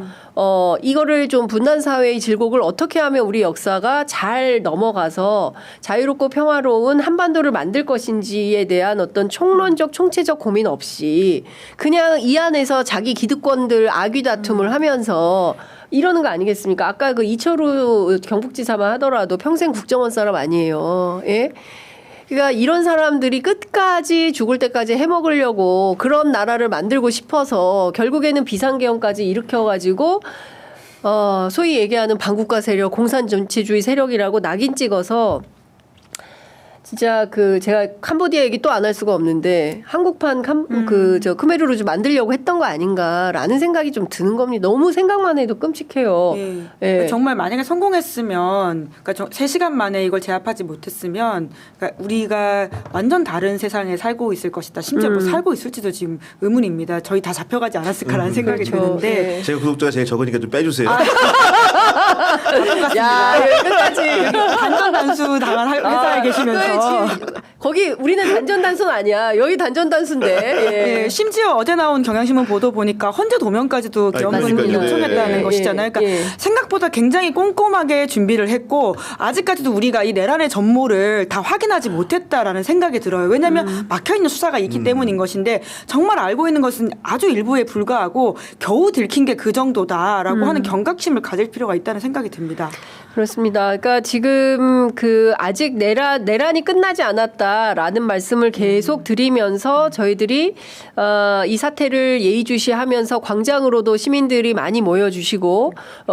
이거를 좀 분단 사회의 질곡을 어떻게 하면 우리 역사가 잘 넘어가서 자유롭고 평화로운 한반도를 만들 것인지에 대한 어떤 총론적 총체적 고민 없이 그냥 이 안에서 자기 기득권들 악의 다툼을 하면서 이러는 거 아니겠습니까? 아까 그 이철우 경북지사만 하더라도 평생 국정원 사람 아니에요. 예? 그러니까 이런 사람들이 끝까지 죽을 때까지 해먹으려고 그런 나라를 만들고 싶어서 결국에는 비상계엄까지 일으켜가지고 소위 얘기하는 반국가 세력, 공산정치주의 세력이라고 낙인 찍어서 진짜 제가 캄보디아 얘기 또 안 할 수가 없는데 한국판 크메르루즈 만들려고 했던 거 아닌가라는 생각이 좀 드는 겁니다. 너무 생각만 해도 끔찍해요. 예. 예. 그러니까 정말 만약에 성공했으면, 그러니까 3시간 만에 이걸 제압하지 못했으면, 그러니까 우리가 완전 다른 세상에 살고 있을 것이다. 심지어 뭐 살고 있을지도 지금 의문입니다. 저희 다 잡혀가지 않았을까라는 생각이 그렇죠. 드는데. 예. 제 구독자가 제일 적으니까 좀 빼주세요. 야, 끝까지. 단전 단수 당한 회사에 계시면서. 거기 우리는 단전 단수는 아니야. 여기 단전 단수인데. 예. 예, 심지어 어제 나온 경향신문 보도 보니까 헌재 도면까지도 기원군이 그러니까요. 요청했다는 네. 것이잖아요. 그러니까 예. 생각보다 굉장히 꼼꼼하게 준비를 했고 아직까지도 우리가 이 내란의 전모를 다 확인하지 못했다라는 생각이 들어요. 왜냐하면 막혀있는 수사가 있기 때문인 것인데 정말 알고 있는 것은 아주 일부에 불과하고 겨우 들킨 게 그 정도다라고 하는 경각심을 가질 필요가 있다는 생각이 듭니다. 그렇습니다. 그러니까 지금 아직 내란이 끝나지 않았다라는 말씀을 계속 드리면서 저희들이 이 사태를 예의주시하면서 광장으로도 시민들이 많이 모여주시고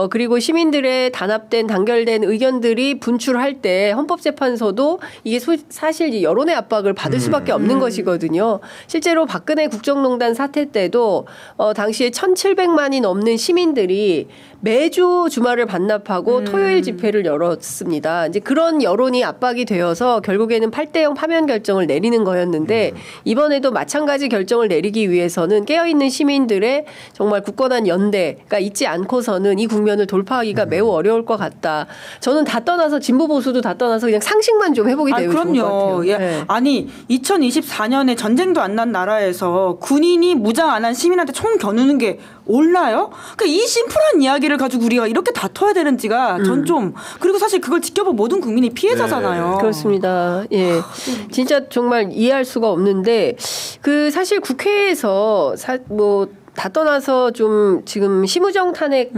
그리고 시민들의 단합된 단결된 의견들이 분출할 때 헌법재판소도 이게 사실 여론의 압박을 받을 수밖에 없는 것이거든요. 실제로 박근혜 국정농단 사태 때도 당시에 1,700만이 넘는 시민들이 매주 주말을 반납하고 토요일 집회를 열었습니다. 이제 그런 여론이 압박이 되어서 결국에는 8대0 파면 결정을 내리는 거였는데 이번에도 마찬가지 결정을 내리기 위해서는 깨어있는 시민들의 정말 굳건한 연대가 있지 않고서는 이 국면을 돌파하기가 매우 어려울 것 같다. 저는 다 떠나서 진보 보수도 다 떠나서 그냥 상식만 좀 해보게 되고 좋을 것 같아요. 예. 네. 아니 2024년에 전쟁도 안 난 나라에서 군인이 무장 안 한 시민한테 총 겨누는 게 옳나요? 그러니까 이 심플한 이야기를 가지고 우리가 이렇게 다퉈야 되는지가 전 좀 그리고 사실 그걸 지켜본 모든 국민이 피해자잖아요. 네, 그렇습니다. 예. 진짜 정말 이해할 수가 없는데 사실 국회에서 다 떠나서 좀 지금 심우정 탄핵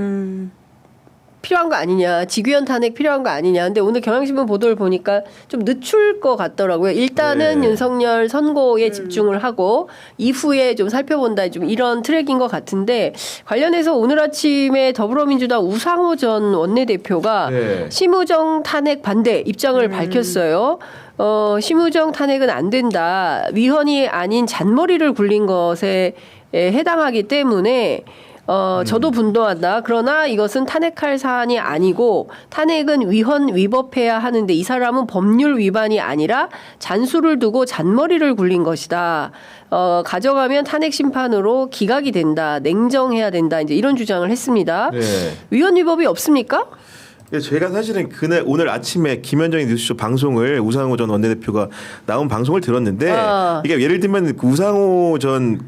필요한 거 아니냐, 직위원 탄핵 필요한 거 아니냐. 근데 오늘 경향신문 보도를 보니까 좀 늦출 것 같더라고요. 일단은 네. 윤석열 선고에 집중을 하고 이후에 좀 살펴본다, 좀 이런 트랙인 것 같은데 관련해서 오늘 아침에 더불어민주당 우상호 전 원내대표가 네. 심우정 탄핵 반대 입장을 밝혔어요. 심우정 탄핵은 안 된다. 위헌이 아닌 잔머리를 굴린 것에 해당하기 때문에 저도 분노한다. 그러나 이것은 탄핵할 사안이 아니고 탄핵은 위헌 위법해야 하는데 이 사람은 법률 위반이 아니라 잔수를 두고 잔머리를 굴린 것이다. 가져가면 탄핵 심판으로 기각이 된다. 냉정해야 된다. 이제 이런 주장을 했습니다. 네. 위헌 위법이 없습니까? 제가 사실은 오늘 아침에 김현정의 뉴스쇼 방송을 우상호 전 원내대표가 나온 방송을 들었는데 이게 예를 들면 우상호 전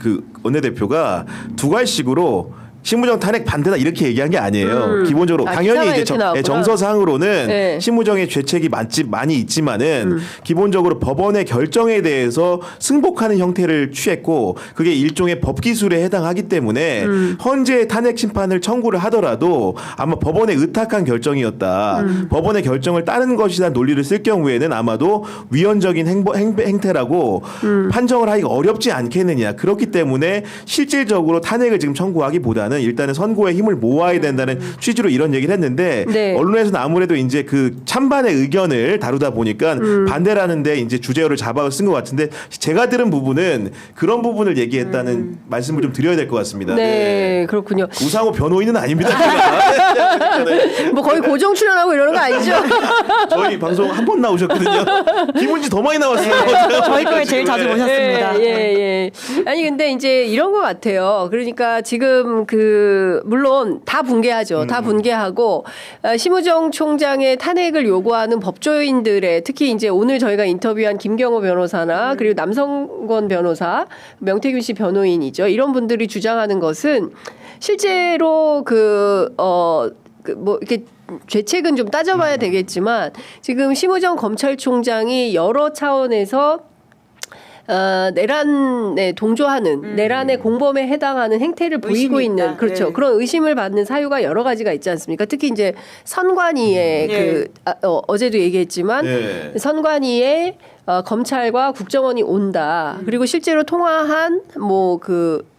원내대표가 두괄식으로 심우정 탄핵 반대다 이렇게 얘기한 게 아니에요. 기본적으로 당연히 이제 정서상으로는 네. 심우정의 죄책이 많이 있지만은 기본적으로 법원의 결정에 대해서 승복하는 형태를 취했고 그게 일종의 법 기술에 해당하기 때문에 헌재 탄핵 심판을 청구를 하더라도 아마 법원의 의탁한 결정이었다. 법원의 결정을 따르는 것이라는 논리를 쓸 경우에는 아마도 위헌적인 행태라고 판정을 하기가 어렵지 않겠느냐. 그렇기 때문에 실질적으로 탄핵을 지금 청구하기보다는 것보다는 일단은 선고에 힘을 모아야 된다는 취지로 이런 얘기를 했는데 네. 언론에서는 아무래도 이제 그 찬반의 의견을 다루다 보니까 반대라는데 이제 주제어를 잡아 쓴 것 같은데 제가 들은 부분은 그런 부분을 얘기했다는 말씀을 좀 드려야 될 것 같습니다. 네, 그렇군요. 우상호 변호인은 아닙니다. 뭐 거의 고정 출연하고 이러는 거 아니죠? 저희 방송 한 번 나오셨거든요. 김은지 더 많이 나왔어요. 저희 거에 제일 자주 모셨습니다. 예. 아니 근데 이제 이런 것 같아요. 그러니까 지금 그 물론 다 분개하죠. 다 분개하고 심우정 총장의 탄핵을 요구하는 법조인들의 특히 이제 오늘 저희가 인터뷰한 김경호 변호사나 그리고 남성권 변호사, 명태균 씨 변호인이죠. 이런 분들이 주장하는 것은 실제로 뭐 이렇게 죄책은 좀 따져봐야 되겠지만 지금 심우정 검찰총장이 여러 차원에서 내란에 동조하는 내란의 공범에 해당하는 행태를 보이고 있는 그렇죠. 네. 그런 의심을 받는 사유가 여러 가지가 있지 않습니까? 특히 이제 선관위의 어제도 얘기했지만 네. 선관위에 검찰과 국정원이 온다. 그리고 실제로 통화한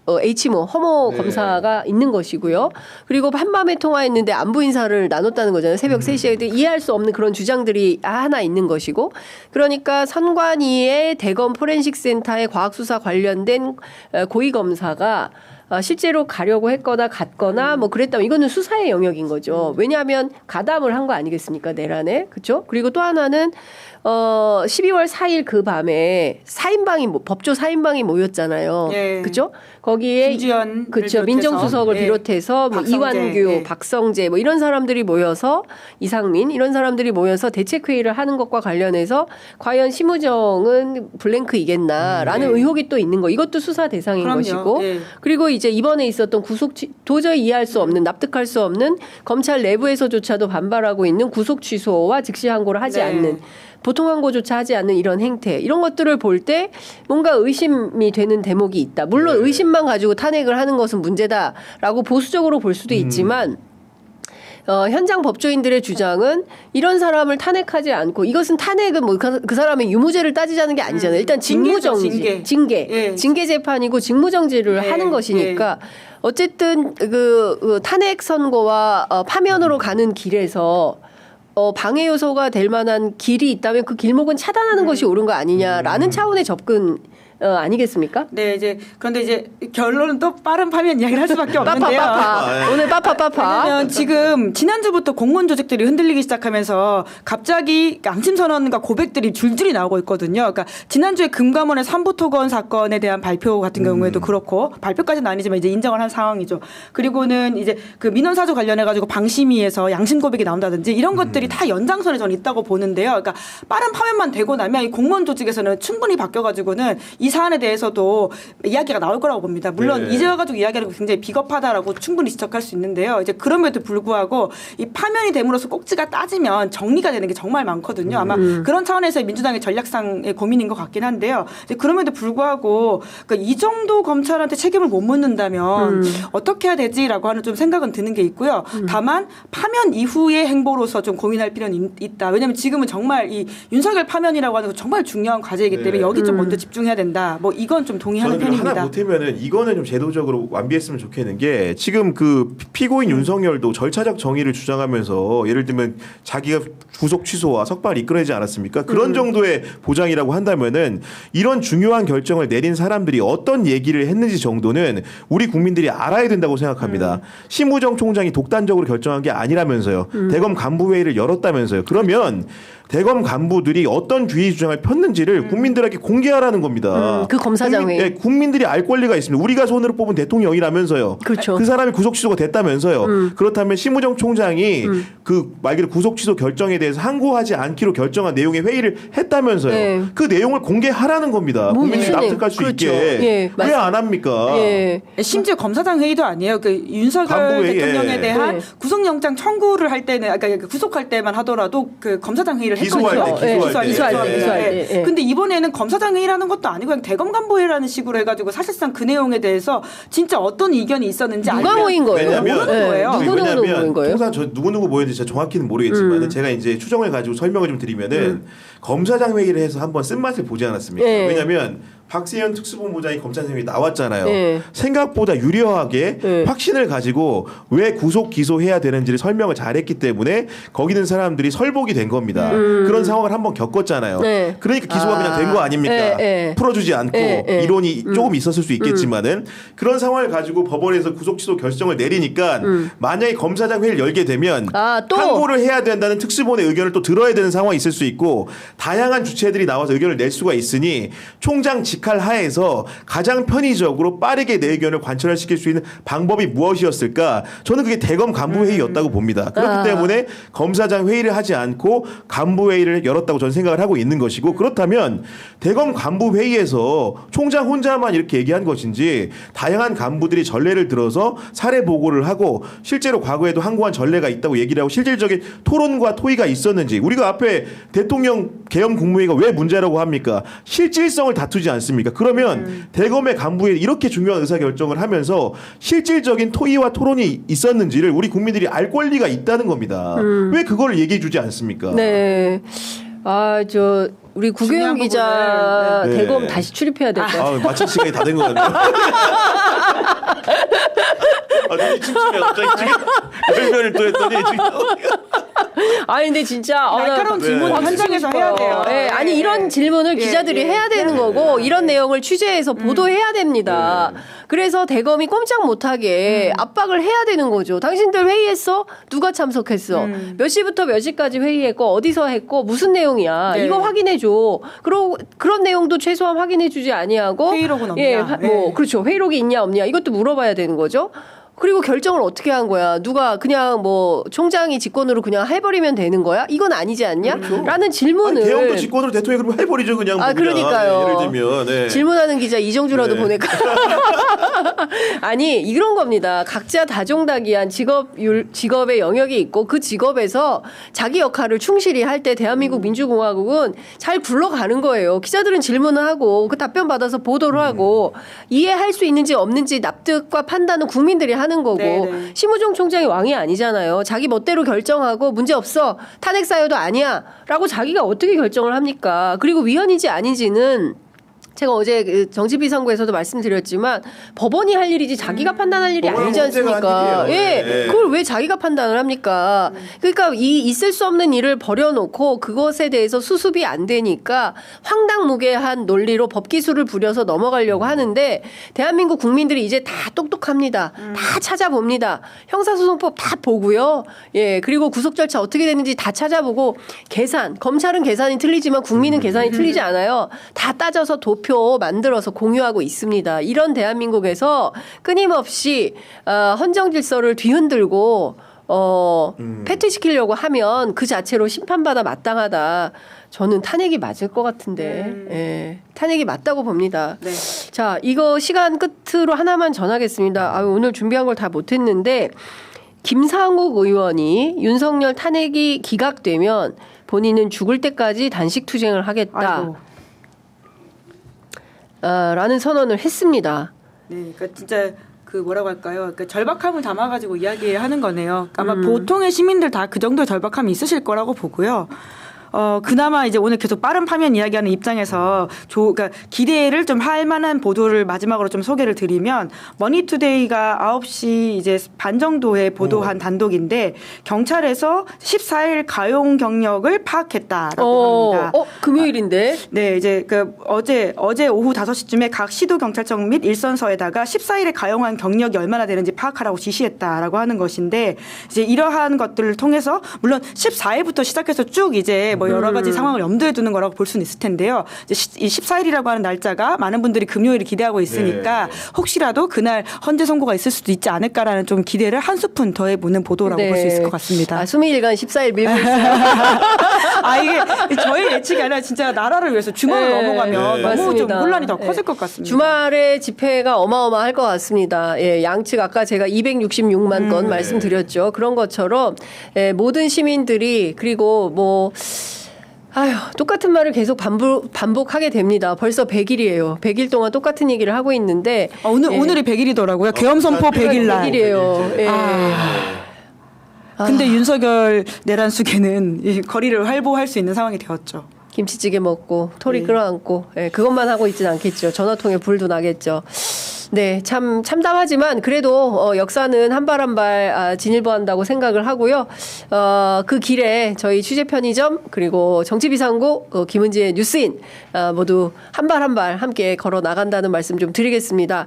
H모 허모 네. 검사가 있는 것이고요. 그리고 한밤에 통화했는데 안부 인사를 나눴다는 거잖아요. 새벽 3시에 이해할 수 없는 그런 주장들이 하나 있는 것이고. 그러니까 선관위의 대검 포렌식 센터의 과학수사 관련된 고위검사가 실제로 가려고 했거나 갔거나 뭐 그랬다면 이거는 수사의 영역인 거죠. 왜냐하면 가담을 한 거 아니겠습니까? 내란에. 그렇죠? 그리고 또 하나는 12월 4일 그 밤에 법조 4인방이 모였잖아요. 예. 그렇죠? 거기에 김주현 그렇죠. 민정수석을 예. 비롯해서 뭐 박성재, 이완규, 예. 박성재 뭐 이런 사람들이 모여서 이상민 이런 사람들이 모여서 대책회의를 하는 것과 관련해서 과연 심우정은 블랭크이겠나라는 의혹이 또 있는 거. 이것도 수사 대상인 그럼요. 것이고 예. 그리고 이제 이번에 있었던 도저히 이해할 수 없는 납득할 수 없는 검찰 내부에서조차도 반발하고 있는 구속 취소와 즉시 항고를 하지 네. 않는 보통 항고조차 하지 않는 이런 행태 이런 것들을 볼 때 뭔가 의심이 되는 대목이 있다. 물론 의심만 가지고 탄핵을 하는 것은 문제다라고 보수적으로 볼 수도 있지만 현장 법조인들의 주장은 이런 사람을 탄핵하지 않고 이것은 탄핵은 뭐 그 사람의 유무죄를 따지자는 게 아니잖아요. 일단 직무정지, 징계 재판이고 직무정지를 하는 것이니까 어쨌든 그 탄핵 선고와 파면으로 가는 길에서 방해 요소가 될 만한 길이 있다면 그 길목은 차단하는 것이 옳은 거 아니냐라는 차원의 접근 아니겠습니까? 네, 그런데 이제 결론은 또 빠른 파면 이야기를 할 수밖에 없는데요. 오늘 빠파. 왜냐면 지금 지난주부터 공무원 조직들이 흔들리기 시작하면서 갑자기 양심 선언과 고백들이 줄줄이 나오고 있거든요. 그러니까 지난주에 금감원의 삼부토건 사건에 대한 발표 같은 경우에도 그렇고 발표까지는 아니지만 이제 인정을 한 상황이죠. 그리고는 이제 그 민원사주 관련해 가지고 방심위에서 양심 고백이 나온다든지 이런 것들이 다 연장선에 저는 있다고 보는데요. 그러니까 빠른 파면만 되고 나면 이 공무원 조직에서는 충분히 바뀌어가지고는 이 사안에 대해서도 이야기가 나올 거라고 봅니다. 물론 이제 와가지고 이야기하는 거 굉장히 비겁하다라고 충분히 지적할 수 있는데요. 이제 그럼에도 불구하고 이 파면이 됨으로써 꼭지가 따지면 정리가 되는 게 정말 많거든요. 아마 그런 차원에서 민주당의 전략상의 고민인 것 같긴 한데요. 이제 그럼에도 불구하고 그러니까 이 정도 검찰한테 책임을 못 묻는다면 어떻게 해야 되지라고 하는 좀 생각은 드는 게 있고요. 다만 파면 이후의 행보로서 좀 고민할 필요는 있다. 왜냐하면 지금은 정말 이 윤석열 파면이라고 하는 거 정말 중요한 과제이기 때문에 여기 좀 먼저 집중해야 된다. 뭐 이건 좀 동의하는 저는 편입니다. 하나 보태면은 이거는 좀 제도적으로 완비했으면 좋겠는 게 지금 그 피고인 윤석열도 절차적 정의를 주장하면서 예를 들면 자기가 구속 취소와 석방을 이끌어내지 않았습니까? 그런 정도의 보장이라고 한다면은 이런 중요한 결정을 내린 사람들이 어떤 얘기를 했는지 정도는 우리 국민들이 알아야 된다고 생각합니다. 심우정 총장이 독단적으로 결정한 게 아니라면서요. 대검 간부회의를 열었다면서요. 그러면 대검 간부들이 어떤 주의 주장을 폈는지를 국민들에게 공개하라는 겁니다. 그 검사장회의. 국민들이 알 권리가 있습니다. 우리가 손으로 뽑은 대통령이라면서요. 그렇죠. 그 사람이 구속 취소가 됐다면서요. 그렇다면 심우정 총장이 그 말 그대로 구속 취소 결정에 대해서 항고하지 않기로 결정한 내용의 회의를 했다면서요. 네. 그 내용을 공개하라는 겁니다. 뭐 국민들이 무슨 납득할 수 그렇죠. 있게. 왜 안 합니까? 심지어 검사장 회의도 아니에요. 그 윤석열 간부회의. 대통령에 대한 구속영장 청구를 할 때는 그러니까 구속할 때만 하더라도 그 검사장 회의를 기소할 했거든요. 때, 기소할 때. 기소할 때. 근데 이번에는 검사장 회의라는 것도 아니고 그냥 대검 간부회의라는 식으로 해가지고 사실상 그 내용에 대해서 진짜 어떤 의견이 있었는지 누가 모인 거예요? 왜냐면 누구누구 모인 거예요? 통상 누구누구 모였는지 제가 정확히는 모르겠지만 제가 이제 추정을 가지고 설명을 좀 드리면은 검사장 회의를 해서 한번 쓴맛을 보지 않았습니까? 왜냐면 박세현 특수본부장이 검찰총장이 나왔잖아요. 네. 생각보다 유려하게 네. 확신을 가지고 왜 구속 기소해야 되는지를 설명을 잘했기 때문에 거기 있는 사람들이 설복이 된 겁니다. 그런 상황을 한번 겪었잖아요. 네. 그러니까 기소가 그냥 된 거 아닙니까? 네, 네. 풀어주지 않고 네. 이론이 조금 있었을 수 있겠지만은 그런 상황을 가지고 법원에서 구속 취소 결정을 내리니까 만약에 검사장 회의를 열게 되면 또? 항고를 해야 된다는 특수본의 의견을 또 들어야 되는 상황이 있을 수 있고 다양한 주체들이 나와서 의견을 낼 수가 있으니 총장 직할 하에서 가장 편의적으로 빠르게 내 의견을 관철시킬 수 있는 방법이 무엇이었을까? 저는 그게 대검 간부 회의였다고 봅니다. 그렇기 때문에 검사장 회의를 하지 않고 간부 회의를 열었다고 저는 생각을 하고 있는 것이고 그렇다면 대검 간부 회의에서 총장 혼자만 이렇게 얘기한 것인지 다양한 간부들이 전례를 들어서 사례 보고를 하고 실제로 과거에도 항고한 전례가 있다고 얘기를 하고 실질적인 토론과 토의가 있었는지 우리가 앞에 대통령 계엄 국무회의가 왜 문제라고 합니까? 실질성을 다투지 않습니까? 그러면 대검의 간부에 이렇게 중요한 의사결정을 하면서 실질적인 토의와 토론이 있었는지를 우리 국민들이 알 권리가 있다는 겁니다. 왜 그걸 얘기해 주지 않습니까? 네. 우리 구교영 중요한 기자 부분을, 대검 네. 다시 출입해야 될 것 같아요. 마칠 시간이 다 된 것 같네요. 눈이 침침해 갑자기 지금 열변을 또 했더니 지금 아니 근데 진짜 날카로운 네. 질문 현장에서 해야 돼요. 네, 아니 이런 질문을 기자들이 해야 되는 거고 이런 내용을 취재해서 보도해야 됩니다. 그래서 대검이 꼼짝 못하게 압박을 해야 되는 거죠. 당신들 회의했어? 누가 참석했어? 몇 시부터 몇 시까지 회의했고 어디서 했고 무슨 내용이야? 네. 이거 확인해 줘. 그리고 그런 내용도 최소한 확인해 주지 아니하고 회의록은 없냐? 예, 네. 그렇죠. 회의록이 있냐 없냐 이것도 물어봐야 되는 거죠. 그리고 결정을 어떻게 한 거야? 누가 그냥 뭐 총장이 직권으로 그냥 해버리면 되는 거야? 이건 아니지 않냐? 라는 질문을 대형도 직권으로 대통령이 그럼 해버리죠 그냥. 뭐 그냥. 그러니까요. 네, 예를 들면 네. 질문하는 기자 이정주라도 네. 보낼까? 아니 이런 겁니다. 각자 다종다기한 직업의 영역이 있고 그 직업에서 자기 역할을 충실히 할 때 대한민국 민주공화국은 잘 굴러가는 거예요. 기자들은 질문을 하고 그 답변 받아서 보도를 하고 이해할 수 있는지 없는지 납득과 판단은 국민들이 하는 거고 네네. 심우정 총장이 왕이 아니잖아요. 자기 멋대로 결정하고 문제 없어 탄핵 사유도 아니야라고 자기가 어떻게 결정을 합니까? 그리고 위헌인지 아닌지는 제가 어제 그 정치비상구에서도 말씀드렸지만 법원이 할 일이지 자기가 판단할 일이 법원은 아니지 않습니까? 문제가 아니에요. 예, 네. 그걸 왜 자기가 판단을 합니까? 그러니까 이 있을 수 없는 일을 벌여놓고 그것에 대해서 수습이 안 되니까 황당무계한 논리로 법기술을 부려서 넘어가려고 하는데 대한민국 국민들이 이제 다 똑똑합니다. 다 찾아봅니다. 형사소송법 다 보고요. 예, 그리고 구속 절차 어떻게 되는지 다 찾아보고 검찰은 계산이 틀리지만 국민은 계산이 틀리지 않아요. 다 따져서 도표 만들어서 공유하고 있습니다. 이런 대한민국에서 끊임없이 헌정 질서를 뒤흔들고 패퇴시키려고 하면 그 자체로 심판받아 마땅하다. 저는 탄핵이 맞을 것 같은데 예, 탄핵이 맞다고 봅니다. 네. 자, 이거 시간 끝으로 하나만 전하겠습니다. 오늘 준비한 걸 다 못했는데 김상욱 의원이 윤석열 탄핵이 기각되면 본인은 죽을 때까지 단식 투쟁을 하겠다. 아이고. 라는 선언을 했습니다. 네, 그러니까 진짜 그 뭐라고 할까요? 그러니까 절박함을 담아가지고 이야기하는 거네요. 그러니까 아마 보통의 시민들 다 그 정도의 절박함이 있으실 거라고 보고요. 그나마 이제 오늘 계속 빠른 파면 이야기하는 입장에서 그러니까 기대를 좀 할 만한 보도를 마지막으로 좀 소개를 드리면 머니투데이가 9시 이제 반 정도에 보도한 단독인데 경찰에서 14일 가용 경력을 파악했다라고 합니다. 금요일인데. 네, 이제 어제 오후 5시쯤에 각 시도 경찰청 및 일선서에다가 14일에 가용한 경력이 얼마나 되는지 파악하라고 지시했다라고 하는 것인데 이제 이러한 것들을 통해서 물론 14일부터 시작해서 쭉 이제 뭐 여러 가지 상황을 염두에 두는 거라고 볼 수는 있을 텐데요. 이제 14일이라고 하는 날짜가 많은 분들이 금요일을 기대하고 있으니까 혹시라도 그날 헌재 선고가 있을 수도 있지 않을까라는 좀 기대를 한 스푼 더해보는 보도라고 볼 수 있을 것 같습니다. 수미일간 14일 밀고 있어요. 이게 저의 예측이 아니라 진짜 나라를 위해서 주말을 넘어가면 너무 좀 혼란이 더 커질 것 같습니다. 주말에 집회가 어마어마할 것 같습니다. 예, 양측 아까 제가 266만 건 말씀드렸죠. 그런 것처럼 모든 시민들이 그리고 뭐 똑같은 말을 계속 반복하게 됩니다. 벌써 100일이에요. 100일 동안 똑같은 얘기를 하고 있는데 오늘이 100일이더라고요. 계엄 선포 100일 날. 100일이에요. 예. 근데 윤석열 내란 수계는 이 거리를 활보할 수 있는 상황이 되었죠. 김치찌개 먹고 토리 끌어안고 예, 그것만 하고 있진 않겠죠. 전화통에 불도 나겠죠. 네, 참 참담하지만 그래도 역사는 한 발 한 발 진일보한다고 생각을 하고요. 그 길에 저희 취재 편의점 그리고 정치비상구 김은지의 뉴스인 모두 한 발 한 발 함께 걸어 나간다는 말씀 좀 드리겠습니다.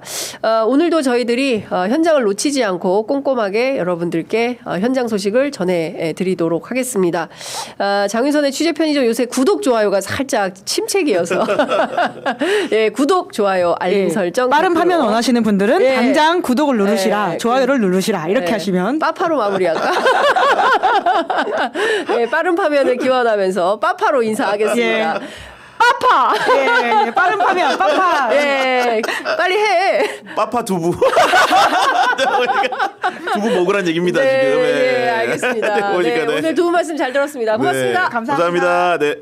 오늘도 저희들이 현장을 놓치지 않고 꼼꼼하게 여러분들께 현장 소식을 전해드리도록 하겠습니다. 장윤선의 취재 편의점 요새 구독 좋아요가 살짝 침체기여서 예, 구독 좋아요 알림 설정 빠른 파면 원하시는 분들은 예. 당장 구독을 누르시라, 예. 좋아요를 누르시라 이렇게 예. 하시면 빠파로 마무리할까? 예, 빠른 파면을 기원하면서 빠파로 인사하겠습니다. 빠파! 예, 빠른 파면 빠파. 예, 빨리 해. 빠파 두부. 두부 먹으란 얘기입니다 네, 지금. 예, 알겠습니다. 그러니까, 네, 오늘 두 분 말씀 잘 들었습니다. 고맙습니다. 감사합니다. 네.